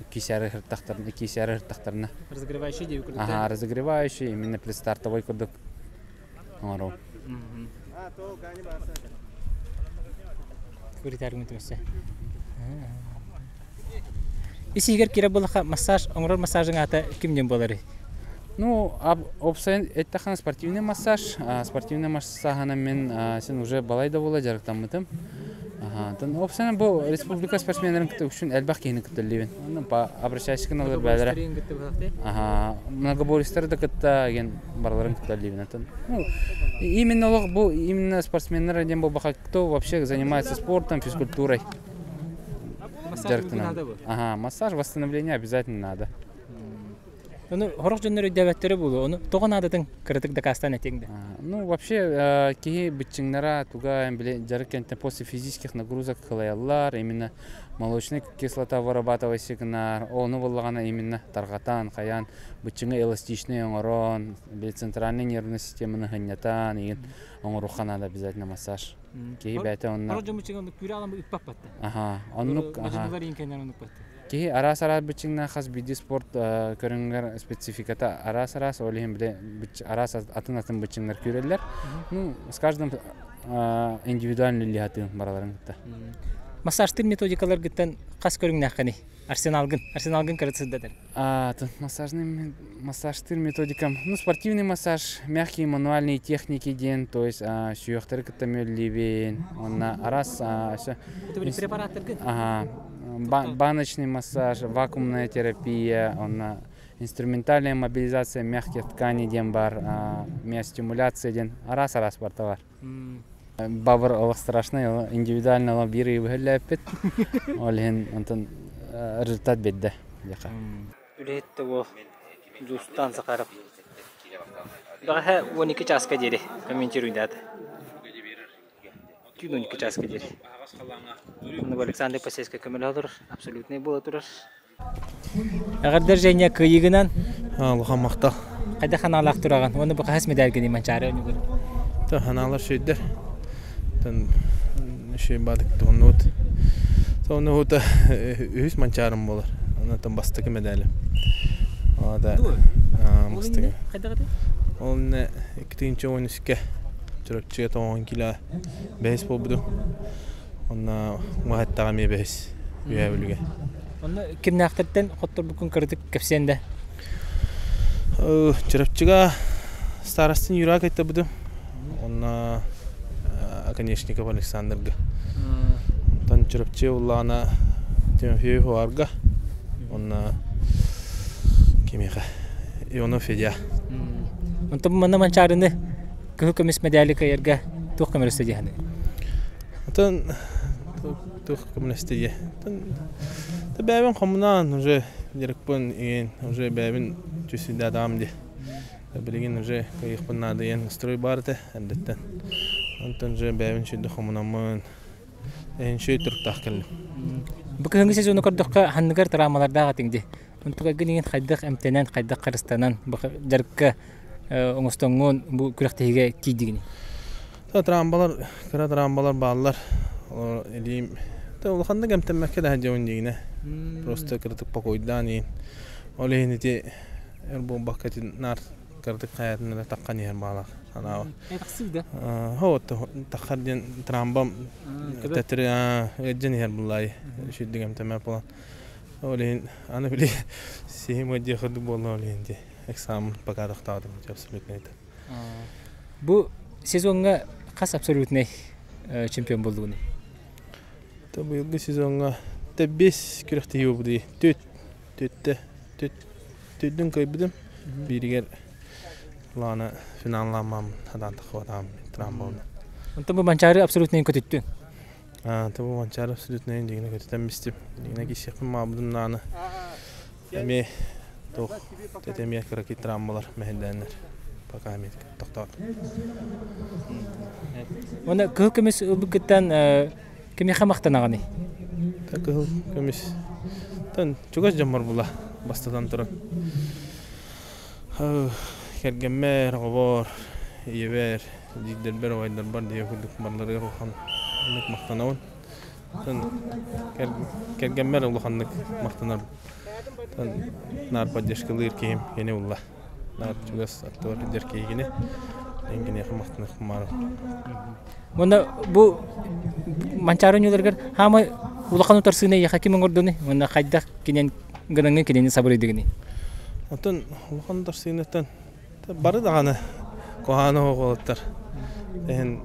кисәрі хырттақтарына. Разогревающий дейі көрдік? Разогревающий, именно предстартовой көрдік. Оңарау. Көрітәрің өтімесі. Isi егер кире болақа массаж, оңрор массажың аты кімден болары? Ну, это спортивный массаж. Спортивный массаж мен сен уже балайда бола жарықтан мұтым. Опсайын бұл республика спортсменлерін күтті үшін әлбақ кейіні күттілейбін. Обращайся каналар бәлері. Многобористер да күтті барларын күттілейбін. Именно спортсменлер бұл бақа кто вообще занимается спортом, физкультурой. Массаж восстановление обязательно надо. Onu horok jönleri devletleri bulu. Onu toğan adadın kritik dakastan etеңді. Ну, вообще, кии бычыңнара туга биле жарык кентте после физических нагрузок кылаялар, именно молочная кислота вырабатывайсыгынар, оны боллагана именно таргатан, каян, бычыңы эластичный оңорон, биле центральный нервный системаны хынятан, иген оңорухан надо обязательно массаж. Кии бәте онна. Horok jön bычыңы күрә аламы үппап батты. Ага, оннук, ага. Бачылар инкеннәр онук батты. Кии арас-арас бычыңна хас биди спорт көрүнгөр спецификата арас-арас олихим биле арас атын бычыңнар көрөлөр. Ну, с каждым индивидуальный лихаты бараларыңда. Массажтын методикалар гыттан кас көрүңнәккәни. Арсеналгын кырытсыздадыр. Массажтыр методикам. Ну, спортивный массаж, мягкие мануальные техники ден, то есть сүйөктөр кытамөлливен, онна арас Это были препараттар гын? Ага. Баночный массаж, вакуумная терапия, инструментальная мобилизация мягких тканей ден бар, миостимуляция ден, арас-арас барталар. Бабыр олық страшный, индивидуально олық биры үбіхілі олығын онтын результат бедді. Үлетті ол жустан сақарып. Баға 12 часқа дері комментируйды ады. 12 часқа дері. Оны Александр Пасейска көмілі алыр, абсолютный болы тұрыр. Ағырдар жәйне күйігінен? Алған мақтал. Қайда қаналақ тұраған? Оны бұқа әс медалгені манчары өні көрі? Қаналар шөйдер. Шөй бадық тұғын өт. Соны өті үйіз манчарым болыр. Онытын бастығы медалі. Қайда-қайда? Ол 2-13-ке жүріпчіге 10 кило бәйіс бол бұды. Оны мұғаттаға ме бәйіс үйе білуге. Оны кемні ақтырттен қоттыр бүкін кірдік көпсенді? Жүріпчіге старостын юрак айтты бұды. Оны Конечников Александрга. Тан жүріпчі ұллағына Тимофеев Хуарга. Оны кемеға Ионов Федя. Онты бұманна манчарыны күхі көмес медалі кайырға туқ көмірісті дейханы? Тан туқ көмірісті дей. Бәбін қомынан уже дирекпін еген, уже бәбін жүсінде адам дей. Білген уже кайықпын нады ен строй барды әндеттен. Онтан же бәбін шүйді қомынамын. Әйін шөй тұрқтақ кәлім. Бұқы хыңғы сезоны көрдіққа ханныгар травмалардағы теңді. Онтыға гінеген қайдық әмтенен, қайдық қарыстанан, бұқы жарыққа оңыстыңын бұл күректеге кейдігіне. Травмалар, кіра травмалар бағалар. Елейім. Олықандық әмтенмәкке дәхі жауын дегіне. Просто кірдік пақойдан ең. Ол ең еті әрбұн баққатын нар кірдік қаятын таққан ең бағалар. Тақсылды? Хоғыт, таққар ден травмбам тәтірі өджен ең бұлай. Шүйдік әмтенмәк болан. Ол ең, аны біле сейім өдде қырдық болу ол ең де. Экзамен пока доқтадым, абсолютно это. Бұл сезонға қас абсолютный чемпион болуыны? Бұйылғы сезонға 5 күректі еу бұды. Төттің көй бұдым. Бірігер ланы финалламам, адантық вадам, травмбалды. Онты бұл манчары абсолютный көтеттің? Бұл манчары абсолютный дегіне көтеттен бістім. Дегіне кешекпін мабыдым наны. Әме тоқ тәтемия кірекет травмалар мәхендәнлер. Пока әмет тоқтар. Оны күл көмес ұлбүкеттен кеме қамақтан ағаны? Күл көмес. Чугас жамар бұла бастадан тұрын. Кәргенмер, ғабар, ебер, дегдербер, ойдар бар дейі күлдік барларға ұлған мақтанауын. Кәргенмер ұлғандық мақтанар. Нар поддержкалыр кейім кене ұлла. Нар чугас актор деркейгіне. Енгене қымақтынық құмарым. Онда бұл манчарын үлергер хамы ұлақан ұтарсығына еқа кемін көрдіні? Онда қайдақ кенен ғырыңын кенені сабыр едігіне? Отын ұлақан ұтарсығына бары дағаны қоғаны оғылыттар. Әйін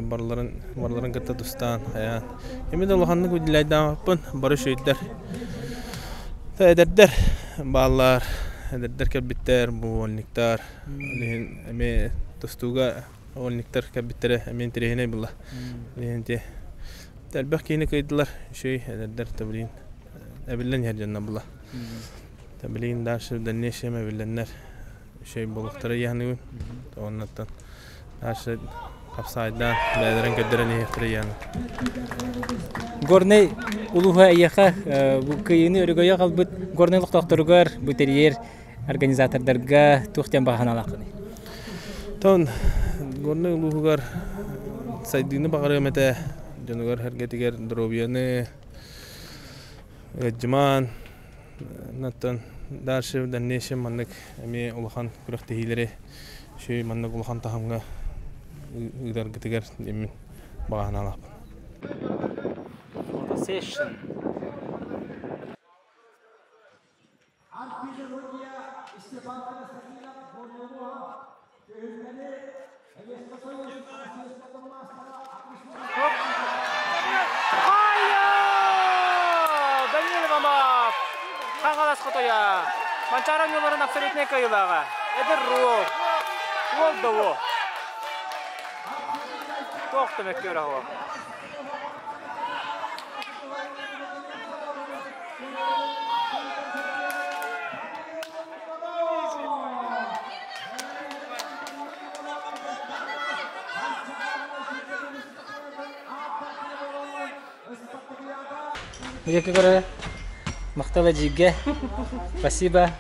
барларын кітті тұстан, аян. Емеді ұлақанны көділайдан апын бары шөйдер. Әдердер баллар, әдердер кәбіттер, бұл олниктар. Әме тұстуға олниктар кәбіттері әмен тірегіне бұла. Әлбәқ кейіні көйділар, шөй әдердер тәбілейін әбілін әржанна бұла. Tabileyin dersi de ne şeyme bilenler şey bulukları yani ondan dersi kapsaydan beden göderen yehtire yani. Горный улуга яха бу кыйыны өргөйө калбыт горныйлык докторугар бүтерьер организатордарга тухтен баханалакыны. Тон горный улугар сайдыны багарымете жонугар хергетигер дробияны Гаджман наттан даршы даннеше маннык эми улахан күрөктехилери шүй маннык улахан тахамга ыдар гитигер эмин баганалап. Session. Хангалас котоя. Манчаран юларын абсолютный кайылага. Это ров. Ров дово. Тохты меккераго. Какое махтала джиге. Спасибо.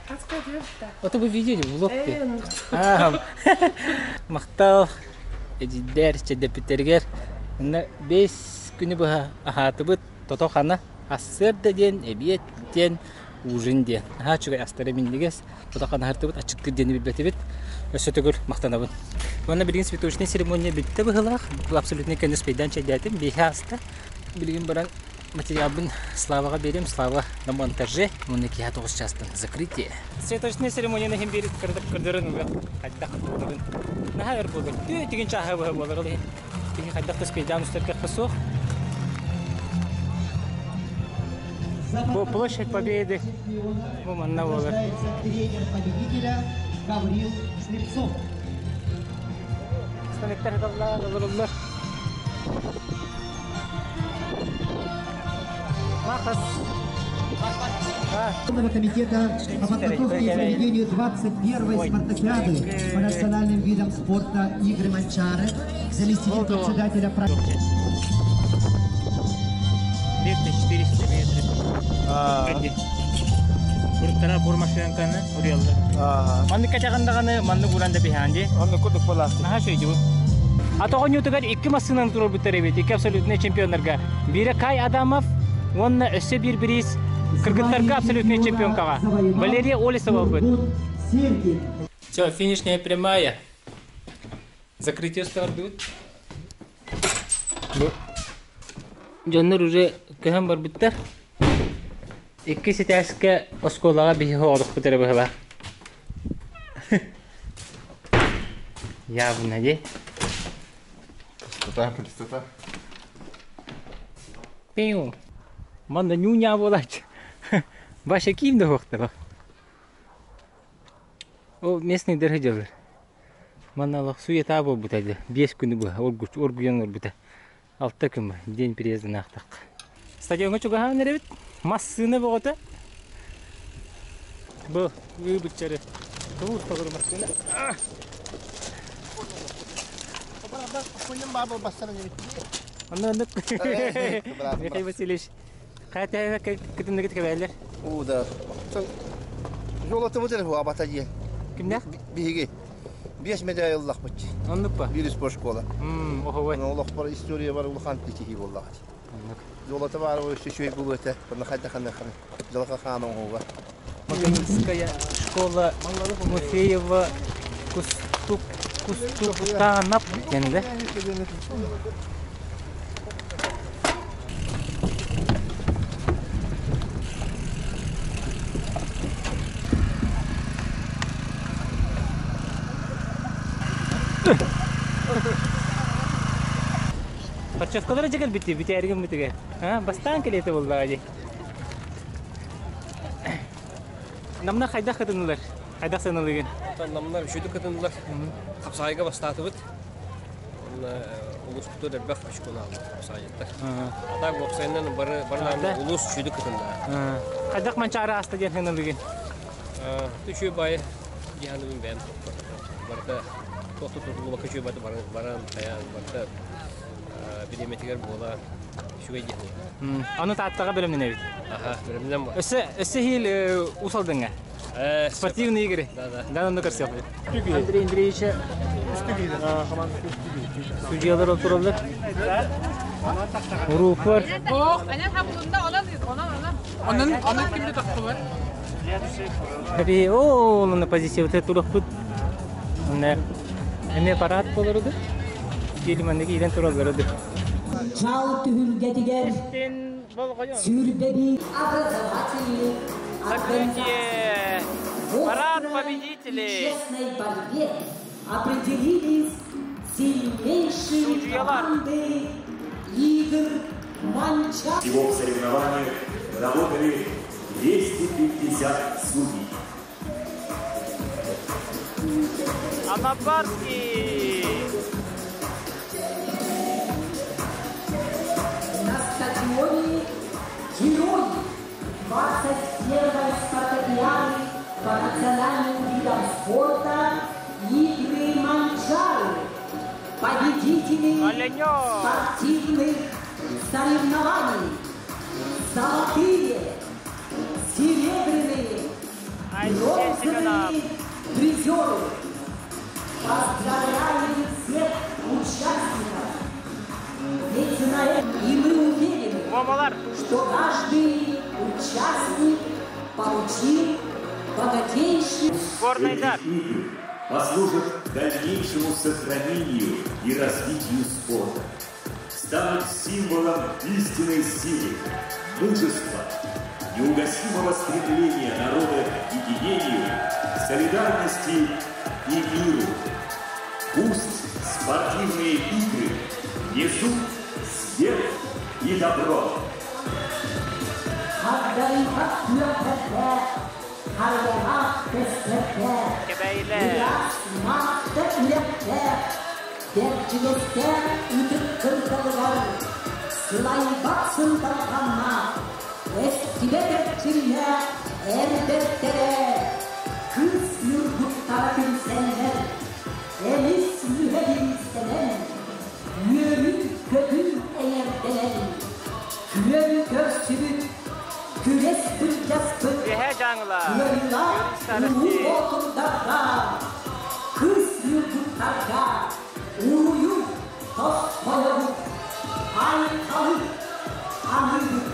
Вот вы видели в влоге. Махтал эдидер чедепитергер. На бес күні бұға ағатыбыт тотоқана асырды ден, әбиет ден, ужин ден. Чүгай астары мендегес, тотоқана ағатыбыт ачыққыр дені білбетібіт. Өсі түгір мақтанабын. Оны білген светочный церемония бітті бұғылақ. Бұл абсолютный көндіс пейдан чәдетім. Бейхе аста. Білген баран материалбын Славаға берем. Слава на монтаже. Оны кея 9 частан закрытие. Светочный церемонияны хем беріп кірдірін қайдақ болдырын. Наға өр болдыр. Түйген чаға бұға болырылы. Бейхе қайдақ түспейдан үстіргі қысуқ. Площадь Победы. Bu manna olur. Станектер kalırlar. Махас. Комитета о подготовке и проведению 21-й спартакиады по национальным видам спорта игры Манчары, заместитель председателя правительства. 400 метров. Kurtara formasyonkanı oryalar. Mandı kaçağındağını mandı kuranda bihandi. Onu kurduk balastı. Aha şöyle bu. Atoğun yutugar iki masından turur bitirebet. İki absolutne çempiyonlarga. Biri Kay Adamov, onunla össe bir biriz. Kırgıtlarga absolutne çempiyon kağa. Валерия Олесова будет. Все, финишная прямая. Закрытие стартует. Жаннар уже кем бар биттер. İkisi terske oskolağa bir hoğduk bu tarafa bak. Ya bu ne diye? Пустота. Пиу. Манда нюня болач. Başa kim de hoğdu bak. O местный дыргыжалар. Мана лах суета бol bu tadı. 5 günü bu. Orguyan or bu ta. 6 gün день переезда нахтак. Стадионга чугаха неребит. Массыны боғыты. Бұл бұтчары. Тұғыр тұғыр массыны. Анны. Михай Васильевич. Қайта күтімдегі тікебәлер? Да. Жолаты бұтыр бұл абата дейін. Кімдер? Бейге. 5 медаль Аллах бұтчы. Анны па? Bir spor şkola. Оғывай. Allah var, istoriya var, Allah'ın teki vallahi. Жолаты бар, өші шөй бұл өте. Бұны қайда қандай жылға қаның оға. Магнитская школа Муфеева Кустуктанап енді. Подчаскалары жегел бітті, әрігім бітіге. Бастан келеті болды ғади. Намна қайдақ қытынылар? Қайдақ сынылыген? Намна үшеді қытынылар. Қапсайға бастаты бұд. Улус құты дәрбәқ үшкіні алды қапсайыттар. Атақ оқсайынан барынан улус үшеді қытынылар. Қайдақ манчары асты ден қынылыген? Üçü bay cihanımın ben. Barda to'xtatib köçü batı baran tayan barda bilimetiger bola şuga cihan. Аны таттага бөлөмдөн эбит. Aha, bilimden var. Өсө хил усалдыңга. Спортивный игры. Да, да, көрсөп. Андрей Андреевич судьялар отуралар. Урупар. Ana hamlunda onun kimde taktı var? Таби о, на позиция туракпыт. Мына эме аппарат болорду. Келимандагы ирен тураларды. Жал түгүлгетигер сүрдеби образовательный Парад победителей. В честной борьбе определились сильнейшие команды игр Манча. Всего в соревнованиях работали 250 судей. Анапарский. На стадионе герои 21-й спартакиады по национальным видам спорта игры Манчары. Победители спортивных соревнований. Золотые, серебряные, бронзовые призеры. Поздравляем всех участников. Ведь знаем, и мы уверены, что каждый участник получил богатейший... Игры послужат дальнейшему сохранению и развитию спорта, станут символом истинной силы, мужества, неугасимого стремления народа к единению, солидарности и миру. Пусть спортивные игры несут свет и добро. Kız yurtlarda uyuyup toz koyup aykalıp anıyıp.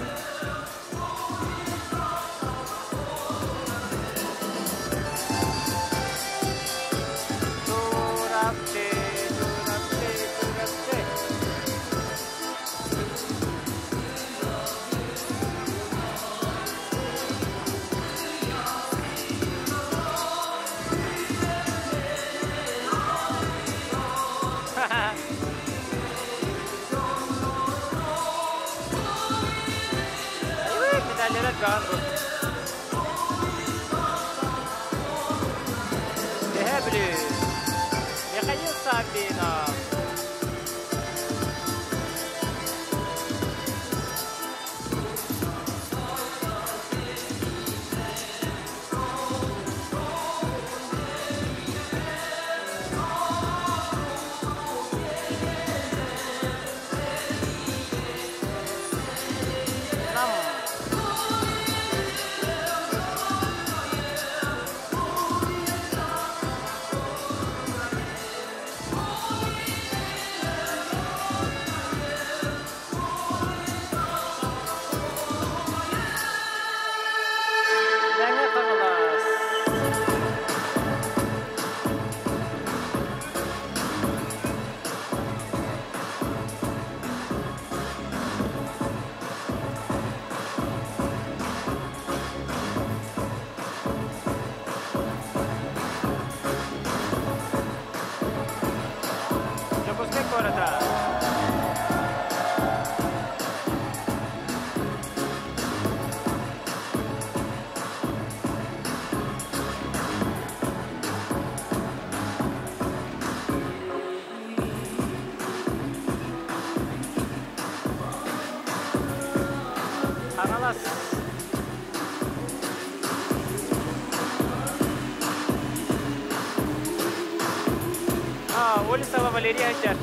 Колесова Валерия Ачар.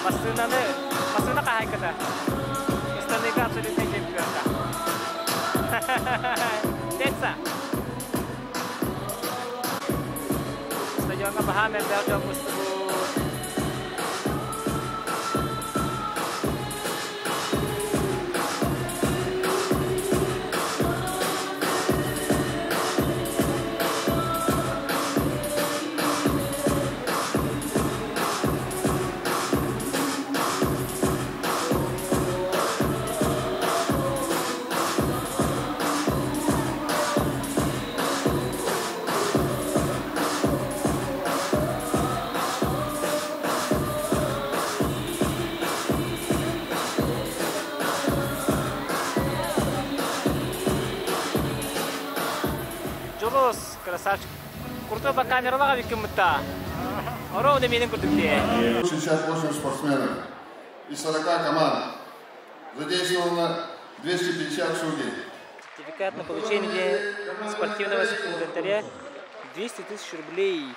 Машина кахайката. Остальные абсолютно чемпионка. Детса. Стадионга Бахамер Белджиум Мустафу. Красавчик. Крутой по камералага викимта. Оро не менен курдуке. 68 спортсменов и 40 команд. Задействовано 250 судей. Сертификат на получение спортивного инвентаря 200 тысяч рублей.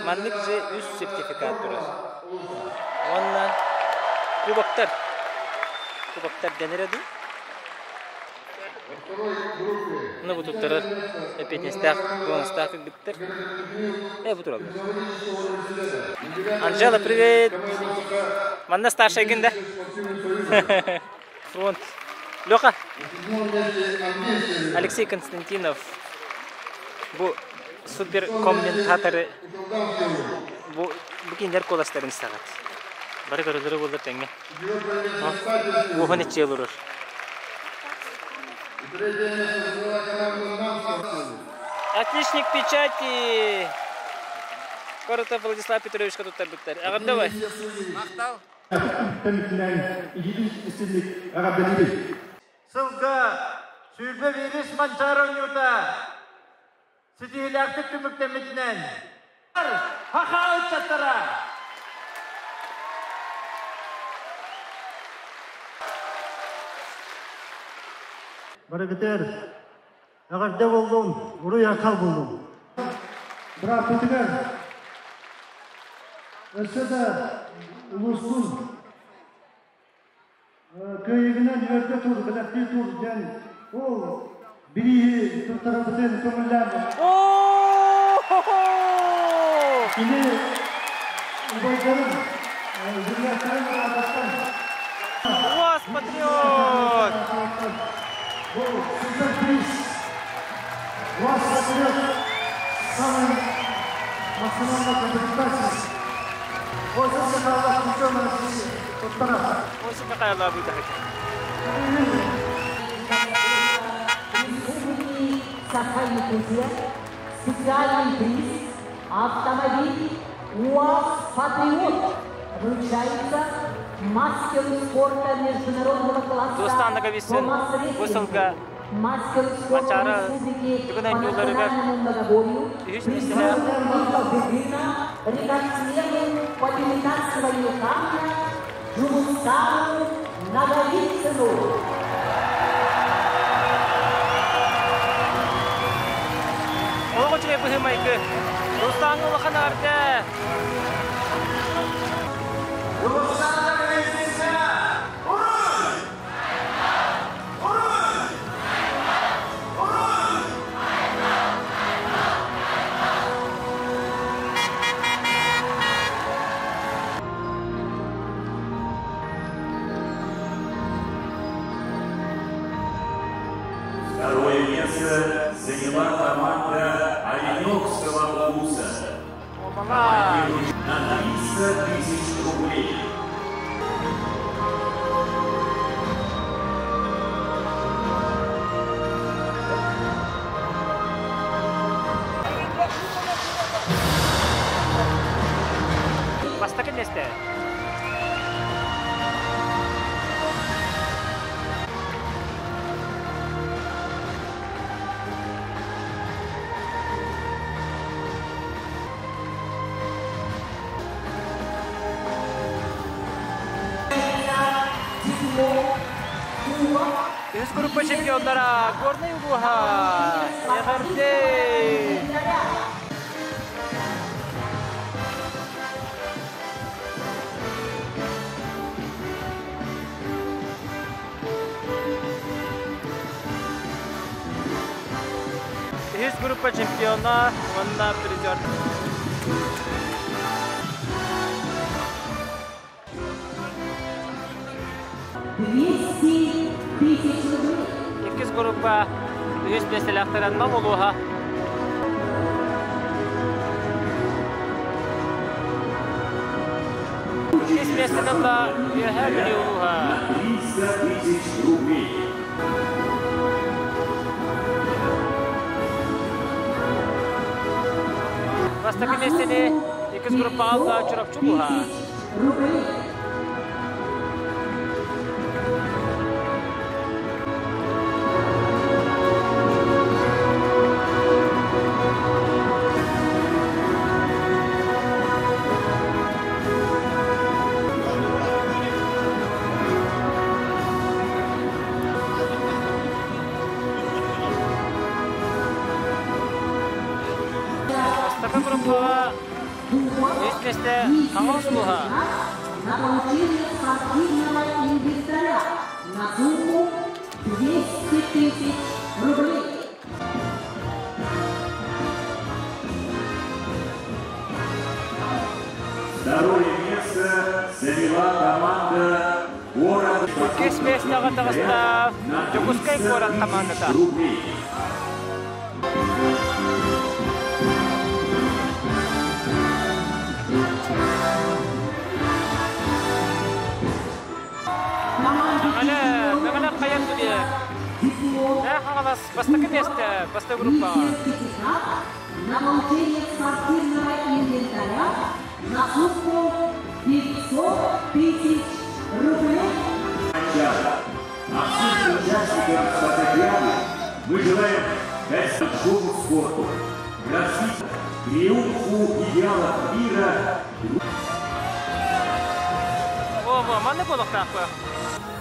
Маннык же үз сертификат турат. Онна кубоктар денереди. Ну вот тут опять не стах, вон стах как биттер. Вот тут. Анжела, привет. Манна старшая гинда. Фронт. Лёха. Алексей Константинов. Бу супер комментаторы. Бу киндер коластарын сагат. Бары көрөлөрү болду теңге. Бу хоне челурur. Отличник печати. Коротов Владислав Петрович Катутар Биктар. Агам давай. Мактау. Сылга сүйбе вирус манчаронюта. Сидилякты күмүктемитнен. Хаха учаттара. Барагатер, ағарда болдым, ұрой ақал болдым. Бірақ күтігер, өсі де ұлыстың көйігінен өрді тұр, біләкті тұр, ден ол бірі тұртарабытын көмілләді. Кені ұбайдарым, жүрмәстерін ғадаттан. Вас, патриот! Суперприз! Вас соберет самый максимальной комплектации. 8 Михайлов чемпиона России. Полтора. 8 Михайлов будет хотеть. Сахалин-Кузья. Специальный приз. Автомобиль УАЗ «Патриот» вручается мастеру спорта международного класса по массовке, мастеру спорта республики по национальному многоборью, рекордсмену по перетаскиванию камня Джумустану Наговицыну. Олғычығы бұхымайкі. Рустанғы ұлықанарды. Второе место заняла команда Оленёкского вуза. На 300 тысяч рублей. Бастакы месте. Из группы чемпионара Горный Угла. Егордей. Üst gruppa чемпиона, онда призер. Ikis gruppa üst bestelaktaranma boluha. Üst bestelakta her biri oluha. 300 000 рублей. Восток местени ikis gruppa alda çorapçı buha. Восток группа Вместе Камалсулуха. На получение спортивного инвентаря на сумму 200 000 рублей. Второе место заняла команда «Город». Ikis bestega tagısta Jokuskay Город командата. Мегана каян буде. Да, хагалас бастакы месте, баста группа. На получение спортивного инвентаря на сумму 500 000 рублей. А всем участникам спартакиады мы желаем большому спорту, развитию, триумфу идеалов мира. О, mana bolak takwa.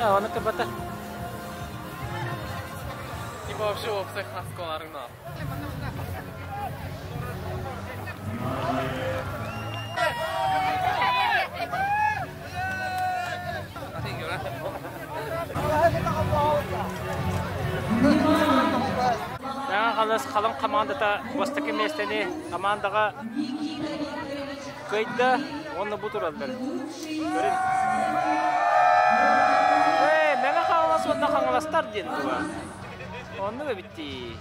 Ya, onu kebata. И вообще опция хаскаларына. Жаңа қалас қалың командата Восток местени командаға көйді, оны бұтыралдар. Көрін. Мені қалас, онда қаңыластар ден бұға. Оны да бітті.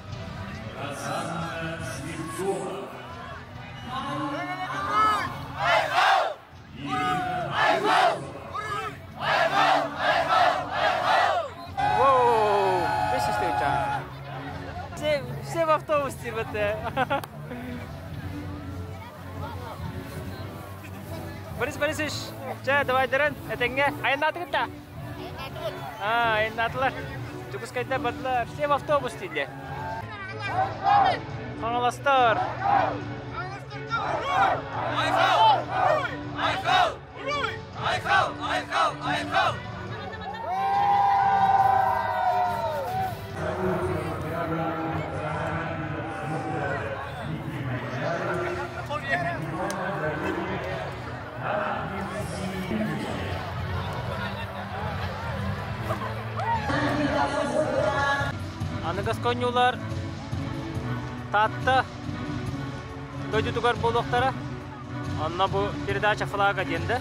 Воу, бес істеу чаң. Все в автобусе бітті. Борис, давай дырын, әтенге, айынаты күтті? Айынатылар. Жүкіскайда бардылар, все в автобус дейді. Қаңыластар. Айқал! Анығыз көңілер татты көді түгір болуқтары. Анна бұл передача флага денді.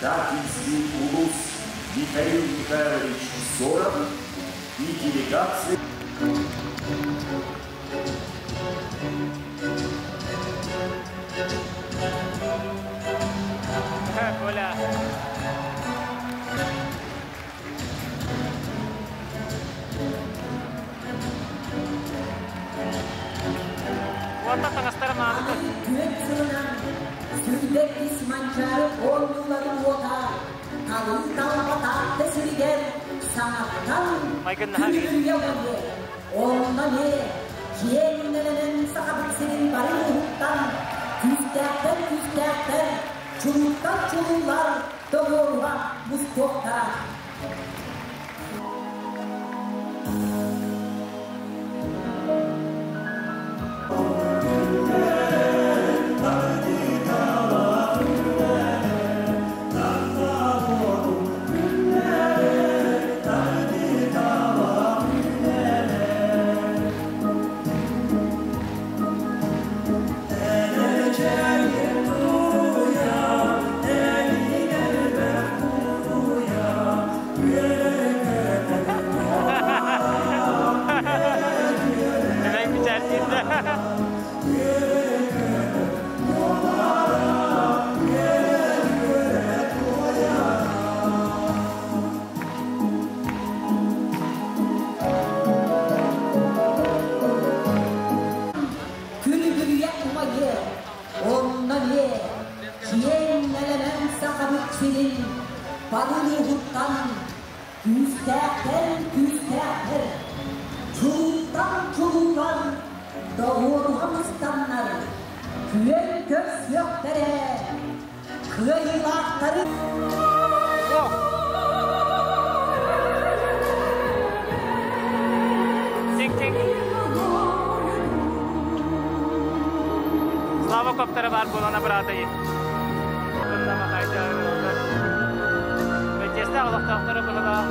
Тахинский улус Михаил Михайлович Соров и делегация. Коля. Вот так таңастарым аңызды. Sürdeklis mancarı, oyunların vota, kalın kalma tatlı sürgen, Майкын нахаги. Onunla ne? Kiyeğinlerinin sahabıksının barı ruhuttan, küstekler, çuluktan çuluklar, doğruğa mustoklar. Barılıhuttan, küstekler, çuluktan çuluklar, doğurhamıstanlar, küyen köz göklere, kıyılatları. Slava koptara var bulana bırakayım. Bundan bakaydı. Ve Allah'tan burada.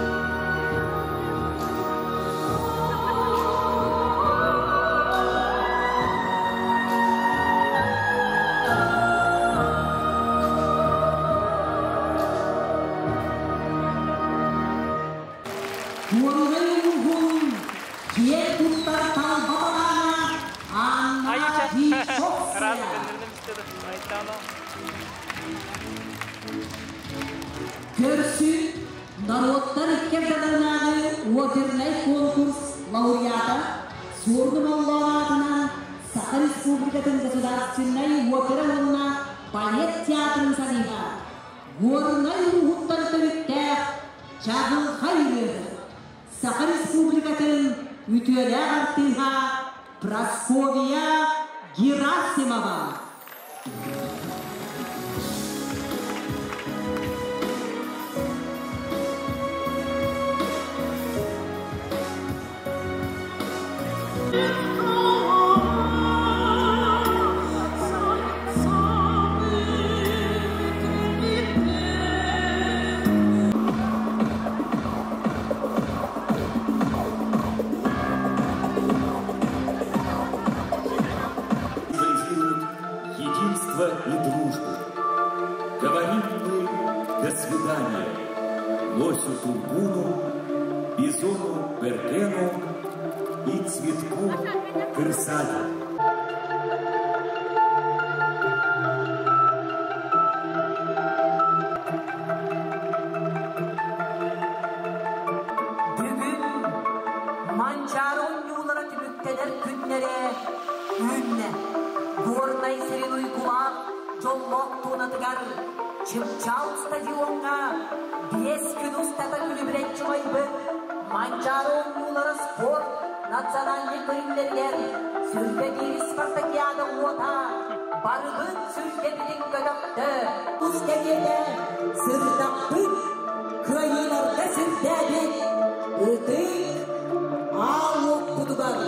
Görsün, Народтар иккердаларынағы Уотерлай конкурс лауреата Сурдумаллаатынан Саха Республикатын государственной операларына балет театрын садыға Горнай рухуттар төліктәк Чағыл Хайры Саха Республикатын үтөлі артыға Прасковия Герасимова. И дружбу. Говорим мы до свидания лосю Тургуну, бизону Беркену и цветку Кырсаде. Bugün Mançaron yolları tümükteler günlere ünle. Горной сиреной кулак, жоллок тунаtıgar, Чымчал стадионга, 5 күн устата күлібірет чумайбы, Манчарон юлары спорт, национальный көрімлерлер, сүргедері спартакиада ота, барығын сүргедінің көдөкті, Устегеде сырдақпын, көйелерді сірдәбет, үтік, алып бұдығар.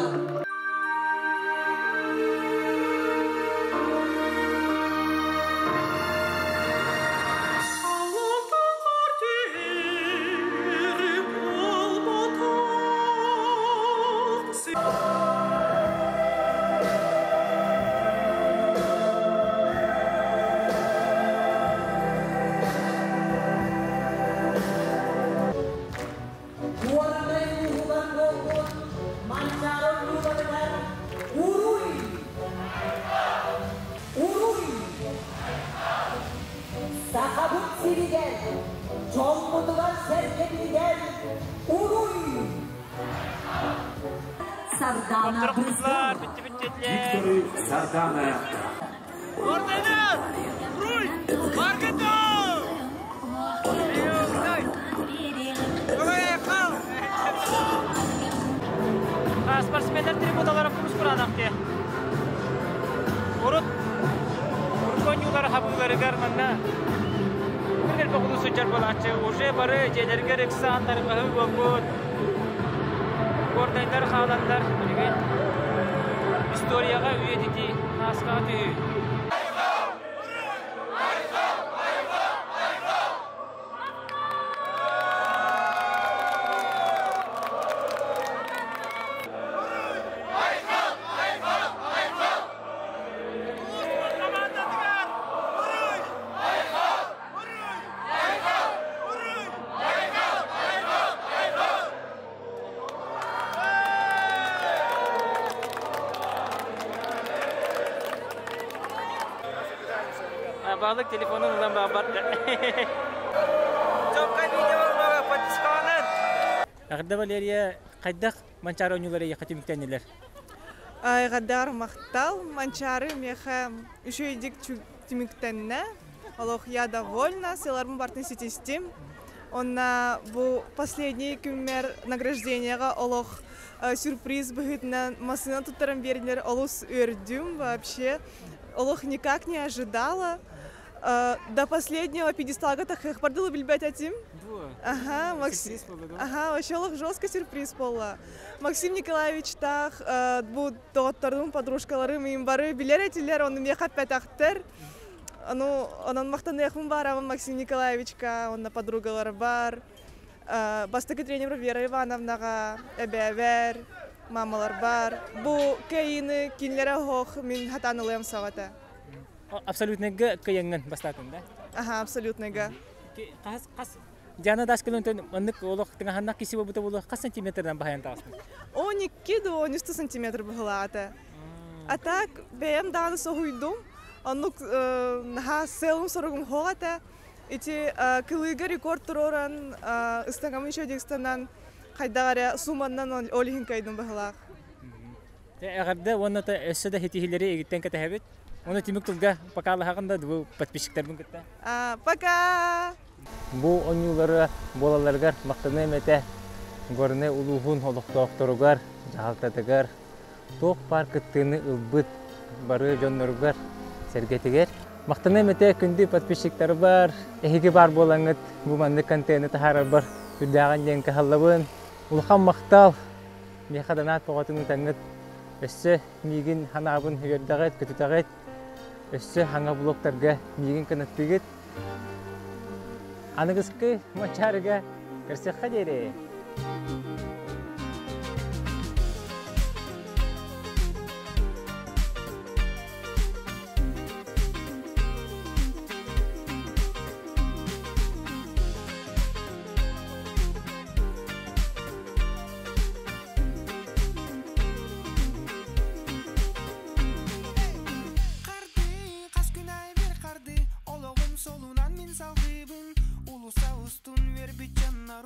Сардана Кызлар, bitti-bittiler. Викторы Сардана. Орденов! Руй! Маркетов! Давай, спортсмендер трибуналары курс курадак те. Урут конюлар хабыларыгар манна. Биргер богулу суджар болачы. Уже бары жедерге рександар кахы богут. Гордайдар халандар деген историяга үйетити наска түй. Balık telefonundan bağırdı. Çok kaydı var Patiskan'ın. Akırda Valeriya kaydak mançar oyuncuları yakıtı neler? Ay kadar maktal mançarı meha üşüyecek tümüktenine. Allah я довольна, селармын бартын сетестим. Онна bu последний күмер награждениега Олох сюрприз быгытынан масына туттарым бердилер. Олус өрдүм вообще. Олох никак не ожидала. До последнего пьедестала так пардыла билбет этим. Ага, Максим. Ага, вообще Олох жестко сюрприз пола. Максим Николаевич так bu doktorun подружкаларым им бары билер этилер, он мне хаппет ахтер. Ну, он мақтанаяқым бар, Максим Николаевичка, он на подругалары бар. Бастығы тренер Вера Ивановнаға, әбәвер, мамалар бар. Бұл кейіні кенлері хоқ мен хатанылыям сағата. Абсолютныйға кейіңін бастатын, да? Аха, абсолютныйға. Қас, Диана Дашкалын онық олық тыңағаннақ кесі бұты болу қас сантиметрдан бағайын тағысын? 12-13 сантиметр бұғылаты. А так, бәйім дағаны соғуйдым. Анук на селом сорогум хогата, эти кылыга рекорд туроран истагам еще декстанан хайдагаря суманнан олихин кайдым бахлах. Агарда онната эсседе хитихилери эгиттен кетебит. Оны тимик тулга покалахагында бу подписчиктарбын кетти. Пока. Бу онюлары болаларгар мактаны эмете горне улугун холоктокторугар, жалтатыгар, ток паркыттыны ылбыт бары жонноргар сергетигер. Мақтаны мәте күнді подписчиктары бар, эхиги бар болаңыт, бұл манны контейны тахарар бар, үрдіған ден кахаллабын. Улхан мақтал, мехаданат поғатыны таңыт, өссі мигін ханабын үйердағыт, күтітағыт, өссі хаңа блоктарға мигін кінаттығыт. Анығызқы мачарыға кірсеққа дере.